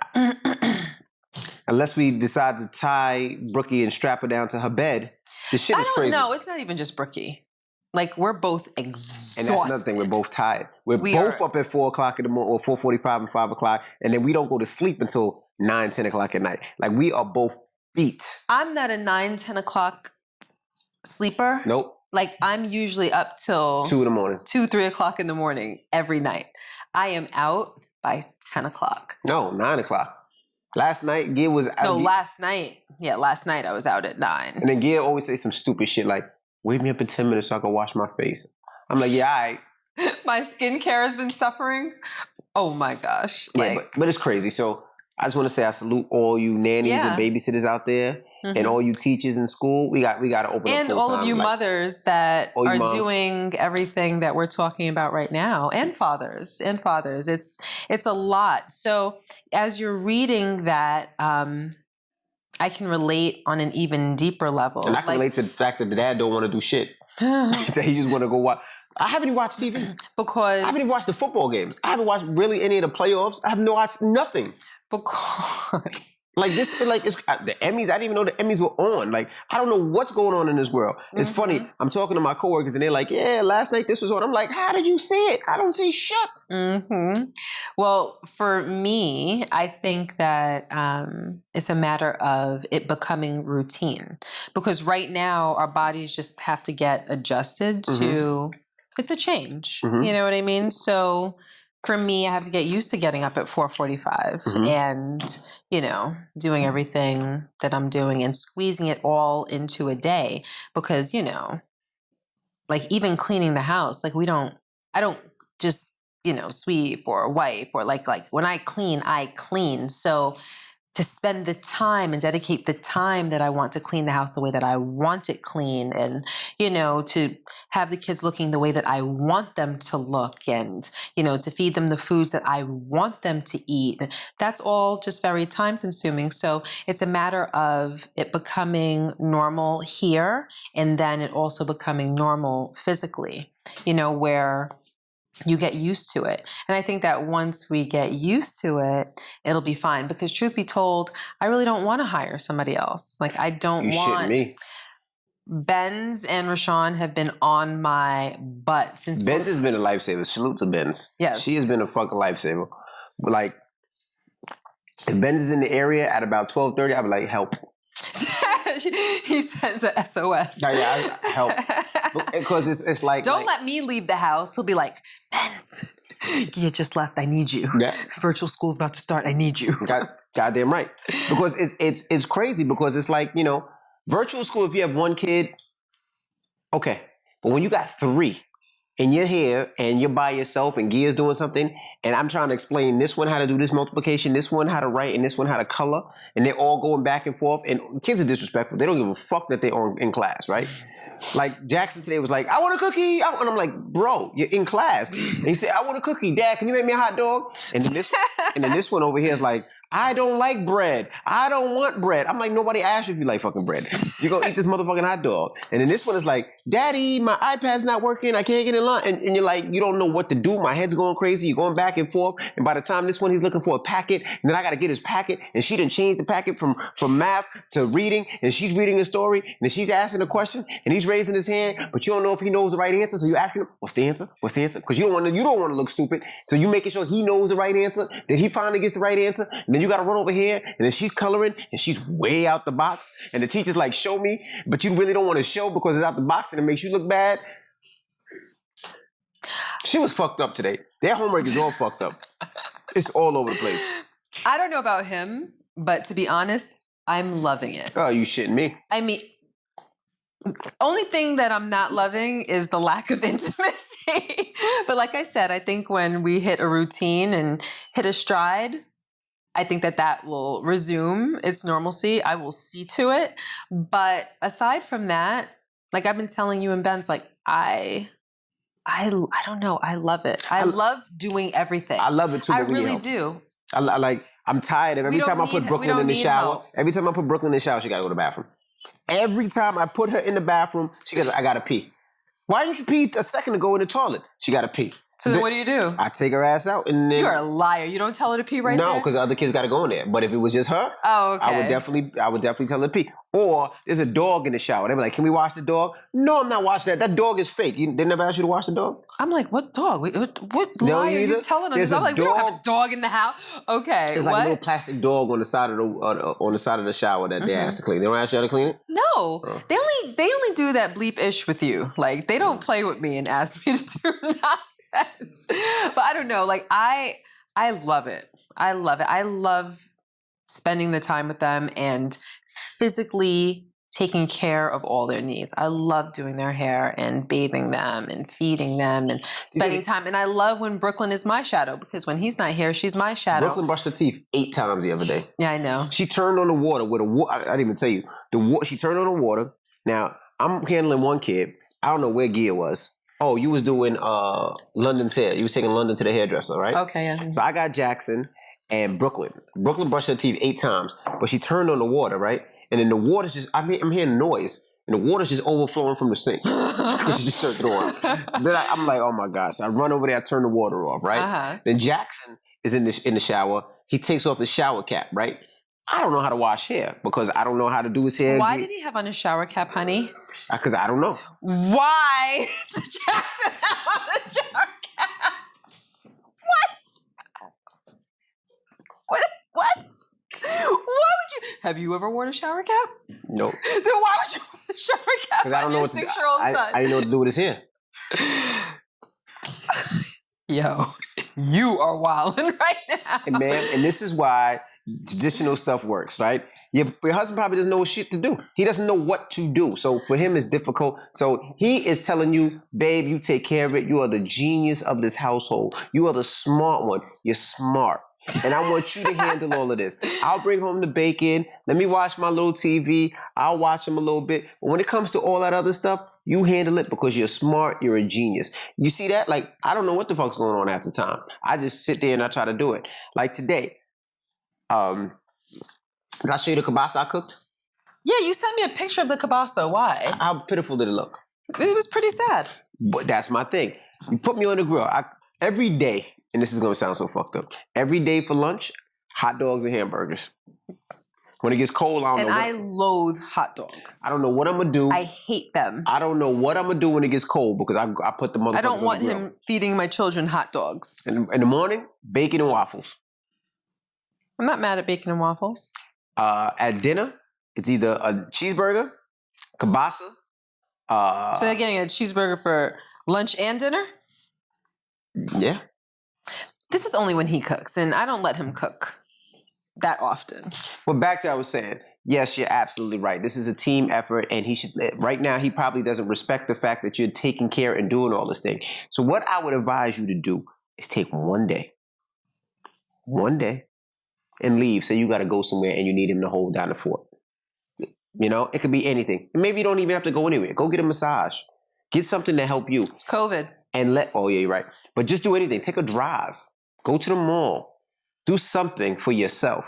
unless we decide to tie Brookie and strap her down to her bed, the shit is crazy. No, it's not even just Brookie. Like, we're both exhausted. And that's another thing. We're both tired. We're both up at 4 o'clock in the morning, or 4:45 and 5 o'clock. And then we don't go to sleep until 9, 10 o'clock at night. Like, we are both beat. I'm not a 9, 10 o'clock sleeper. Nope. Like, I'm usually up till 2 in the morning. 2, 3 o'clock in the morning every night. I am out by 10 o'clock. No, 9 o'clock. Last night, Gia was out. No, last night. Yeah, last night I was out at 9. And then Gia always say some stupid shit like, wake me up in 10 minutes so I can wash my face. I'm like, yeah, all right. My skincare has been suffering. Oh my gosh. Yeah, but it's crazy. So I just want to say I salute all you nannies and babysitters out there, and all you teachers in school. We got to open up full time. And all of you mothers that are doing everything that we're talking about right now, and fathers. It's a lot. So as you're reading that, I can relate on an even deeper level. And I can relate to the fact that the dad don't want to do shit. That he just want to go watch. I haven't even watched TV. I Because haven't even watched the football games. I haven't watched really any of the playoffs. I haven't watched nothing. because Like this, like it's the Emmys. I didn't even know the Emmys were on. Like I don't know what's going on in this world. It's funny. I'm talking to my coworkers and they're like, "Yeah, last night this was on." I'm like, "How did you see it? I don't see shit." Well, for me, I think that it's a matter of it becoming routine. Because right now, our bodies just have to get adjusted to, it's a change. You know what I mean? So for me, I have to get used to getting up at 4:45 and, you know, doing everything that I'm doing and squeezing it all into a day. Because, you know, like even cleaning the house, like I don't just, you know, sweep or wipe or like when I clean. So to spend the time and dedicate the time that I want to clean the house the way that I want it clean, and, you know, to have the kids looking the way that I want them to look, and, you know, to feed them the foods that I want them to eat. That's all just very time consuming. So it's a matter of it becoming normal here, and then it also becoming normal physically, you know, where you get used to it. And I think that once we get used to it, it'll be fine. Because truth be told, I really don't want to hire somebody else. Like I don't You want. shitting me. Benz and Rashawn have been on my butt since. Benz has been a lifesaver. Salute to Benz. Yes. She has been a fucking lifesaver. Like, if Benz is in the area at about 12:30, I'd be like, help. He sends a SOS. Yeah, help. Because it's like... Don't let me leave the house. He'll be like, Benz, you just left. I need you. Yeah. Virtual school's about to start. I need you. Goddamn right. Because it's crazy because it's like, you know, virtual school, if you have one kid, okay. But when you got three and you're here and you're by yourself and Gia's doing something and I'm trying to explain this one how to do this multiplication, this one how to write, and this one how to color, and they're all going back and forth, and kids are disrespectful. They don't give a fuck that they're in class, right? Like Jackson today was like, I want a cookie. And I'm like, bro, you're in class. And he said, I want a cookie. Dad, can you make me a hot dog? And then this one over here is like, I don't like bread. I don't want bread. I'm like, nobody asked you if you like fucking bread. You're going to eat this motherfucking hot dog. And then this one is like, Daddy, my iPad's not working. I can't get in line. And you're like, you don't know what to do. My head's going crazy. You're going back and forth. And by the time this one, he's looking for a packet. And then I got to get his packet. And she done changed the packet from math to reading. And she's reading a story. And then she's asking a question. And he's raising his hand. But you don't know if he knows the right answer. So you're asking him, what's the answer? What's the answer? Because you don't want to look stupid. So you making sure he knows the right answer. Then he finally gets the right answer. And then you got to run over here. And then she's coloring. And she's way out the box. And the teacher's like, show me. But you really don't want to show because it's out the box and it makes you look bad. She was fucked up today. Their homework is all fucked up. It's all over the place. I don't know about him, but to be honest, I'm loving it. Oh, you shitting me. I mean, only thing that I'm not loving is the lack of intimacy. But like I said, I think when we hit a routine and hit a stride, I think that will resume its normalcy. I will see to it. But aside from that, like I've been telling you and Ben's, like I don't know. I love it. I love doing everything. I love it too. I really do. I'm tired of every time I put Brooklyn in the shower. Help. Every time I put Brooklyn in the shower, she gotta go to the bathroom. Every time I put her in the bathroom, she goes, I gotta pee. Why didn't you pee a second ago in the toilet? She gotta pee. So then what do? I take her ass out and then... You're a liar. You don't tell her to pee right there? No, because the other kids gotta go in there. But if it was just her, okay. I would definitely tell her to pee. Or there's a dog in the shower. They be like, can we wash the dog? No, I'm not washing that. That dog is fake. They never asked you to wash the dog? I'm like, what dog? What lie are you telling us? I'm like, we don't have a dog in the house. Okay, it's like a little plastic dog on the side of the shower that they ask to clean. They don't ask you to clean it? No, they only do that bleep-ish with you. Like they don't play with me and ask me to do nonsense. But I don't know. Like I love it. I love it. I love spending the time with them and physically taking care of all their needs. I love doing their hair and bathing them and feeding them and spending time. And I love when Brooklyn is my shadow because when he's not here, she's my shadow. Brooklyn brushed her teeth 8 times the other day. Yeah, I know. She turned on the water with a water. I didn't even tell you. She turned on the water. Now, I'm handling one kid. I don't know where Gia was. Oh, you was doing London's hair. You was taking London to the hairdresser, right? Okay, yeah. So I got Jackson and Brooklyn. Brooklyn brushed her teeth 8 times, but she turned on the water, right? And then the water's just, I'm hearing noise. and the water's just overflowing from the sink because she just turned it on. So then I'm like, oh my gosh. So I run over there, I turn the water off, right? Uh-huh. Then Jackson is in the shower. He takes off his shower cap, right? I don't know how to wash hair because I don't know how to do his hair. Why did he have on a shower cap, honey? Because I don't know. Why did Jackson have on a shower cap? What? What? Why would you? Have you ever worn a shower cap? Nope. Then why would you wear a shower cap? Because I don't know what to do. 6-year-old son. I didn't know what to do with his hair. Yo, you are wilding right now. And man, and this is why traditional stuff works, right? Your husband probably doesn't know shit to do. He doesn't know what to do. So for him, it's difficult. So he is telling you, babe, you take care of it. You are the genius of this household. You are the smart one. You're smart. And I want you to handle all of this. I'll bring home the bacon. Let me watch my little TV. I'll watch him a little bit. But when it comes to all that other stuff, you handle it because you're smart. You're a genius. You see that? Like, I don't know what the fuck's going on half the time. I just sit there and I try to do it. Like today, did I show you the kielbasa I cooked? Yeah, you sent me a picture of the kielbasa. Why? How pitiful did it look? It was pretty sad. But that's my thing. You put me on the grill. Every day, and this is going to sound so fucked up, every day for lunch, hot dogs and hamburgers. When it gets cold, I don't know. I loathe hot dogs. I don't know what I'm going to do. I hate them. I don't know what I'm going to do when it gets cold because I put the motherfuckers I don't want on the grill. him feeding my children hot dogs. In the morning, bacon and waffles. I'm not mad at bacon and waffles. At dinner, it's either a cheeseburger, kielbasa. So they're getting a cheeseburger for lunch and dinner? Yeah. This is only when he cooks, and I don't let him cook that often. Well, back to what I was saying. Yes, you're absolutely right. This is a team effort, and he should. Right now, he probably doesn't respect the fact that you're taking care and doing all this thing. So, what I would advise you to do is take one day, and leave. Say you got to go somewhere, and you need him to hold down the fort. You know, it could be anything. Maybe you don't even have to go anywhere. Go get a massage. Get something to help you. It's COVID. And oh yeah, you're right. But just do anything. Take a drive. Go to the mall. Do something for yourself.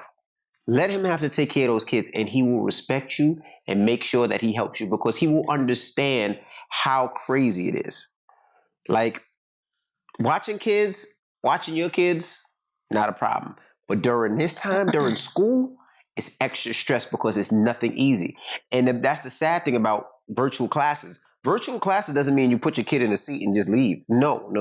Let him have to take care of those kids, and he will respect you and make sure that he helps you because he will understand how crazy it is. Like, watching your kids, not a problem. But during this time, during school, it's extra stress because it's nothing easy. And that's the sad thing about virtual classes. Virtual classes doesn't mean you put your kid in a seat and just leave. No.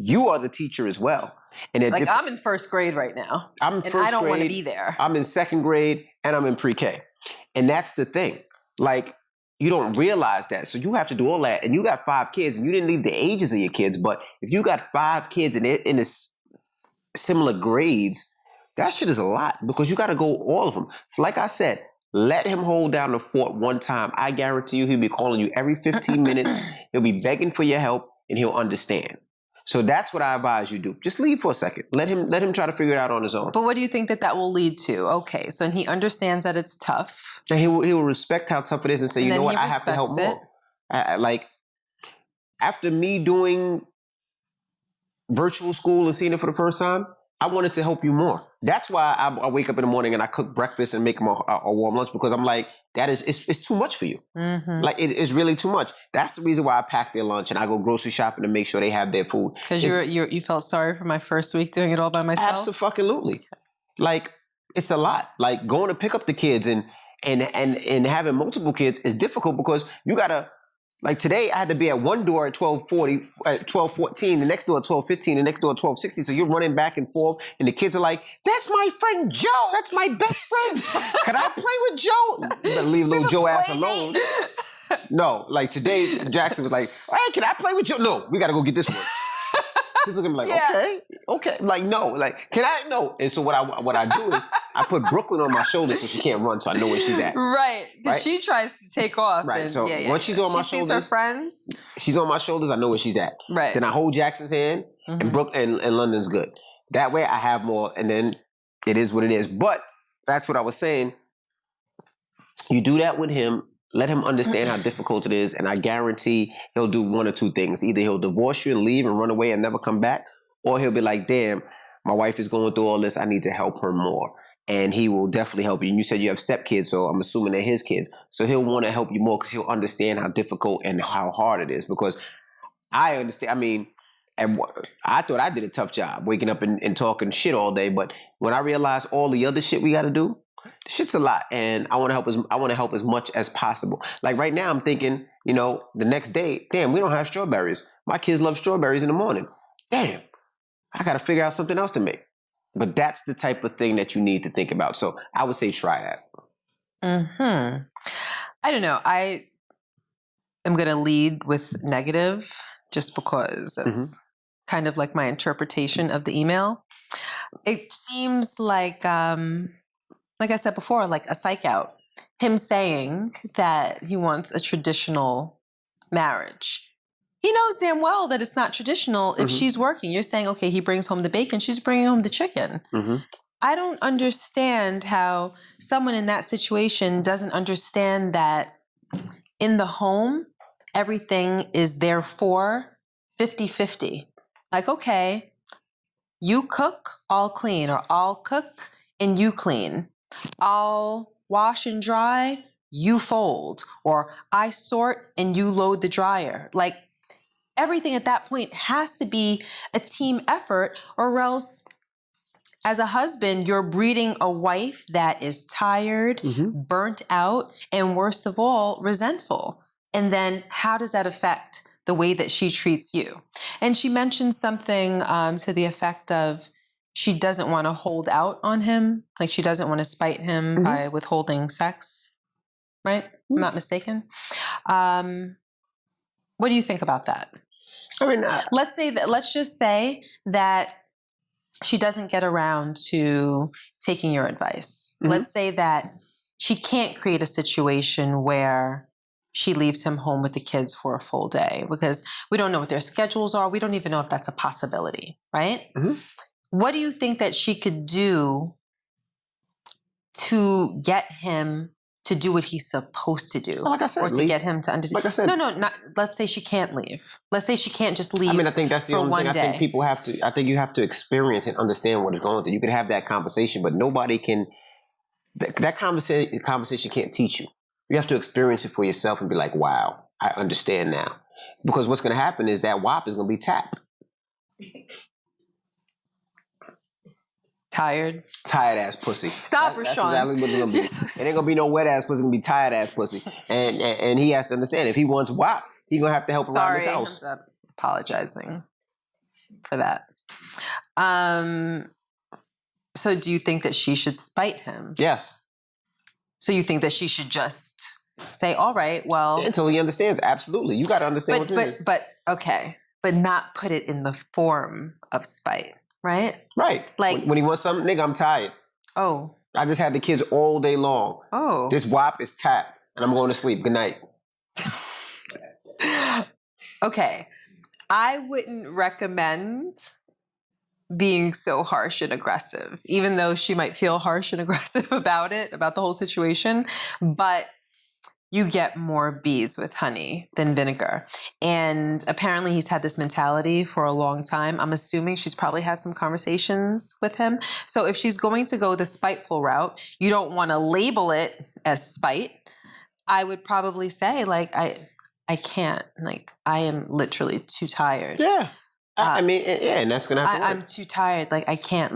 You are the teacher as well. And like I'm in first grade right now. I'm in first grade. I don't want to be there. I'm in second grade and I'm in pre-K. And that's the thing. Like, you don't realize that. So you have to do all that. And you got 5 kids and you didn't leave the ages of your kids. But if you got 5 kids and they're in similar grades, that shit is a lot because you got to go all of them. So like I said, let him hold down the fort one time. I guarantee you he'll be calling you every 15 minutes. He'll be begging for your help and he'll understand. So that's what I advise you do. Just leave for a second. Let him try to figure it out on his own. But what do you think that will lead to? Okay, so he understands that it's tough. And he will respect how tough it is and say, you know what, I have to help more. Like, after me doing virtual school and seeing it for the first time, I wanted to help you more. That's why I wake up in the morning and I cook breakfast and make him a warm lunch because I'm like, it's too much for you. Mm-hmm. Like, it's really too much. That's the reason why I pack their lunch and I go grocery shopping to make sure they have their food. Because you felt sorry for my first week doing it all by myself? Absolutely. Like, it's a lot. Like, going to pick up the kids and having multiple kids is difficult because you got to, like today, I had to be at one door at 12:40, at 12:14, the next door at 12:15, the next door at 12:60. So you're running back and forth, and the kids are like, "That's my friend Joe. That's my best friend. Can I play with Joe?" You better leave little Joe ass alone. No, like today, Jackson was like, "Hey, can I play with Joe?" No, we got to go get this one. He's looking like, okay. Like, no, like, can I? No. And so what I do is I put Brooklyn on my shoulder so she can't run, so I know where she's at. Right. Because she tries to take off. Right. So once she's on my shoulders. She sees her friends. She's on my shoulders, I know where she's at. Right. Then I hold Jackson's hand, and Brooklyn and London's good. That way I have more, and then it is what it is. But that's what I was saying. You do that with him. Let him understand how difficult it is, and I guarantee he'll do one or two things. Either he'll divorce you and leave and run away and never come back, or he'll be like, damn, my wife is going through all this. I need to help her more. and he will definitely help you. And you said you have stepkids, so I'm assuming they're his kids. So he'll want to help you more because he'll understand how difficult and how hard it is. Because I understand. I mean, I thought I did a tough job waking up and talking shit all day, but when I realized all the other shit we got to do, the shit's a lot, and I want to help as much as possible. Like right now, I'm thinking, the next day, damn, we don't have strawberries. My kids love strawberries in the morning. Damn, I got to figure out something else to make. But that's the type of thing that you need to think about. So I would say try that. I don't know. I am going to lead with negative just because that's kind of like my interpretation of the email. It seems like I said before, like a psych out. Him saying that he wants a traditional marriage. He knows damn well that it's not traditional if she's working. You're saying, okay, he brings home the bacon, she's bringing home the chicken. I don't understand how someone in that situation doesn't understand that in the home, everything is therefore 50-50. Like, okay, you cook, I'll clean, or I'll cook and you clean. I'll wash and dry, you fold, or I sort and you load the dryer. Like, everything at that point has to be a team effort, or else as a husband, you're breeding a wife that is tired, burnt out, and worst of all, resentful. And then how does that affect the way that she treats you? And she mentioned something to the effect of she doesn't want to hold out on him. Like she doesn't want to spite him by withholding sex, right? I'm not mistaken. What do you think about that? I mean, let's just say that she doesn't get around to taking your advice. Let's say that she can't create a situation where she leaves him home with the kids for a full day, because we don't know what their schedules are. We don't even know if that's a possibility, right? What do you think that she could do to get him to do what he's supposed to do? Like I said, or to get him to understand. Like I said, not. Let's say she can't leave. Let's say she can't just leave. I mean, I think that's the only thing. I think people have to. I think you have to experience and understand what is going on. You can have that conversation, but nobody can. That conversation can't teach you. You have to experience it for yourself and be like, "Wow, I understand now." Because what's going to happen is that WAP is going to be tapped. Tired ass pussy. Stop, Rashawn. That's exactly what it's gonna be. It ain't gonna be no wet ass pussy. It's gonna be tired ass pussy. And he has to understand, if he wants WAP, he's gonna have to help around his house. I'm apologizing for that. So do you think that she should spite him? Yes. So you think that she should just say, all right, well, until he understands? Absolutely. You got to understand but okay, but not put it in the form of spite. Right? Right. Like when he wants something, nigga, I'm tired. Oh. I just had the kids all day long. Oh. This WAP is tapped and I'm going to sleep. Good night. Okay. I wouldn't recommend being so harsh and aggressive, even though she might feel harsh and aggressive about it, about the whole situation. But you get more bees with honey than vinegar. And apparently he's had this mentality for a long time. I'm assuming she's probably had some conversations with him. So if she's going to go the spiteful route, you don't want to label it as spite. I would probably say, like, I can't. Like, I am literally too tired. Yeah. I mean, yeah, and that's going to have to work. I'm too tired. Like, I can't.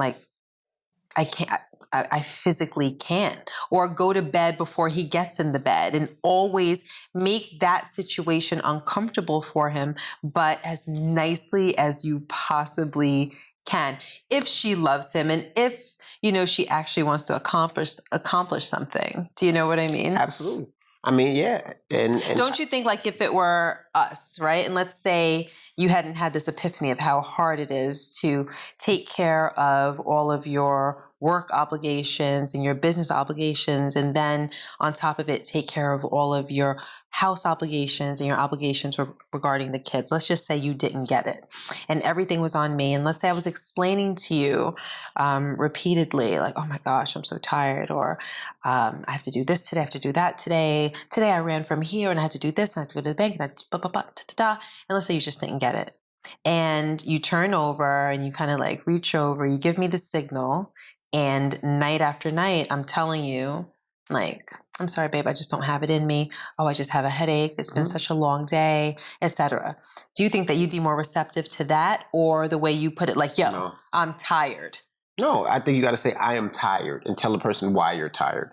I physically can't. Or go to bed before he gets in the bed, and always make that situation uncomfortable for him, but as nicely as you possibly can. If she loves him, and if, she actually wants to accomplish something. Do you know what I mean? Absolutely. I mean, yeah. And don't you think, like, if it were us, right? And let's say you hadn't had this epiphany of how hard it is to take care of all of your work obligations and your business obligations, and then on top of it, take care of all of your house obligations and your obligations regarding the kids. Let's just say you didn't get it and everything was on me. And let's say I was explaining to you repeatedly, like, oh my gosh, I'm so tired. Or I have to do this today. I have to do that today. Today I ran from here and I had to do this and I had to go to the bank and I and let's say you just didn't get it. And you turn over and you kind of like reach over, you give me the signal, And night after night, I'm telling you, like, I'm sorry, babe, I just don't have it in me. Oh, I just have a headache. It's been such a long day, etc. Do you think that you'd be more receptive to that, or the way you put it, like, yo, No. I'm tired? No, I think you got to say, I am tired, and tell the person why you're tired.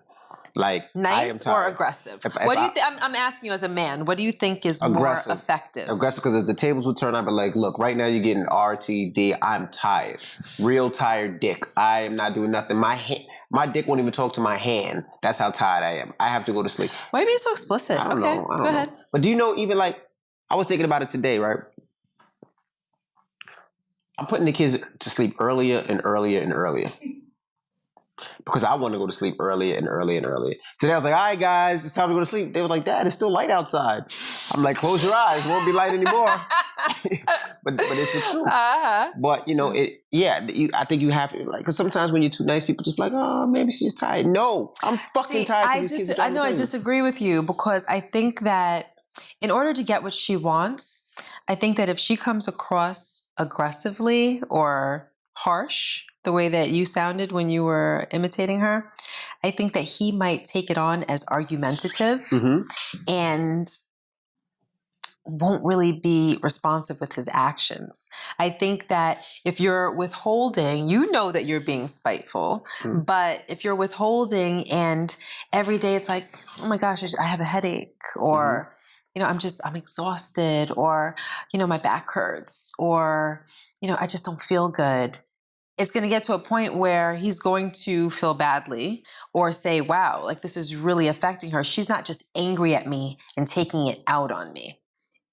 Like, I am Nice tired. or aggressive? If What do you think? I'm asking you as a man. What do you think is more effective? Aggressive, because if the tables would turn, I'd be like, look, right now you're getting RTD. I'm tired. Real tired dick. I am not doing nothing. My dick won't even talk to my hand. That's how tired I am. I have to go to sleep. Why are you being so explicit? I don't know. Go ahead. But do you know, even like, I was thinking about it today, right? I'm putting the kids to sleep earlier and earlier and earlier. Because I want to go to sleep earlier and earlier and earlier. Today I was like, all right, guys, it's time to go to sleep. They were like, Dad, it's still light outside. I'm like, close your eyes. It won't be light anymore. but it's the truth. Uh-huh. But, you know, I think you have to, like, because sometimes when you're too nice, people just be like, oh, maybe she's tired. No, I'm fucking tired. I disagree with you, because I think that in order to get what she wants, I think that if she comes across aggressively or harsh, the way that you sounded when you were imitating her, I think that he might take it on as argumentative and won't really be responsive with his actions. I think that if you're withholding, you know that you're being spiteful, but if you're withholding and every day it's like, oh my gosh, I have a headache, or you know, I'm exhausted, or, you know, my back hurts, or, you know, I just don't feel good. It's going to get to a point where he's going to feel badly or say, wow, like this is really affecting her. She's not just angry at me and taking it out on me.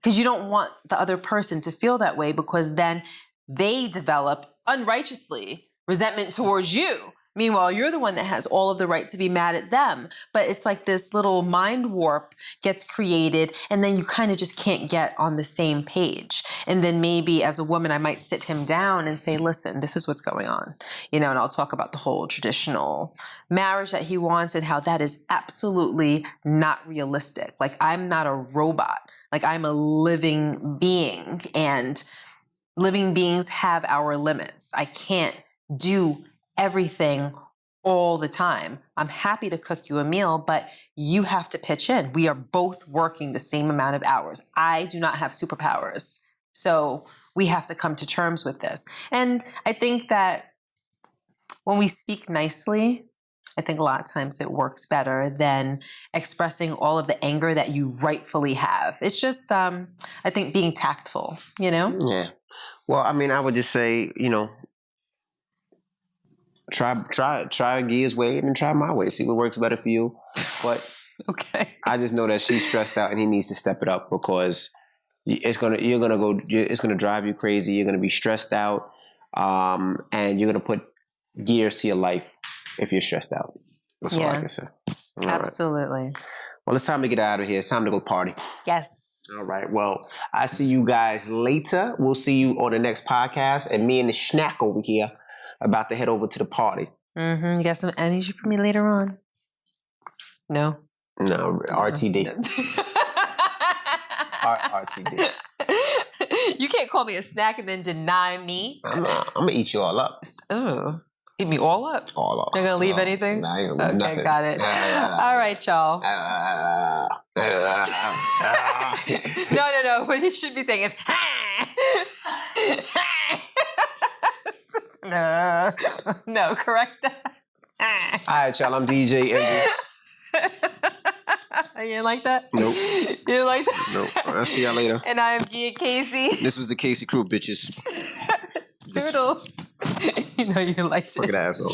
Because you don't want the other person to feel that way, because then they develop unrighteously resentment towards you. Meanwhile, you're the one that has all of the right to be mad at them. But it's like this little mind warp gets created, and then you kind of just can't get on the same page. And then maybe as a woman, I might sit him down and say, listen, this is what's going on. You know, and I'll talk about the whole traditional marriage that he wants and how that is absolutely not realistic. Like, I'm not a robot. Like, I'm a living being, and living beings have our limits. I can't do everything all the time. I'm happy to cook you a meal, but you have to pitch in. We are both working the same amount of hours. I do not have superpowers. So we have to come to terms with this. And I think that when we speak nicely, I think a lot of times it works better than expressing all of the anger that you rightfully have. It's just, I think, being tactful, you know? Yeah. Well, I mean, I would just say, you know, try Gia's way and try my way. See what works better for you. But okay. I just know that she's stressed out and he needs to step it up, because it's gonna drive you crazy. You're gonna be stressed out, and you're gonna put gears to your life if you're stressed out. That's all I can say. All Absolutely. Right. Well, it's time to get out of here. It's time to go party. Yes. All right. Well, I see you guys later. We'll see you on the next podcast. And me and the schnack over here about to head over to the party. You got some energy for me later on? No. No, RTD. No. RTD. You can't call me a snack and then deny me. I'm gonna eat you all up. Oh. Eat me all up? All up. You're going to leave anything? Nah, I ain't gonna leave nothing. Okay, got it. All right, y'all. No. What you should be saying is, no, correct that. All right, y'all. I'm DJ Envy. You didn't like that? Nope. You didn't like that? Nope. I'll see y'all later. And I'm Gia Casey. This was the Casey Crew, bitches. Toodles. You know you liked it. Fucking asshole.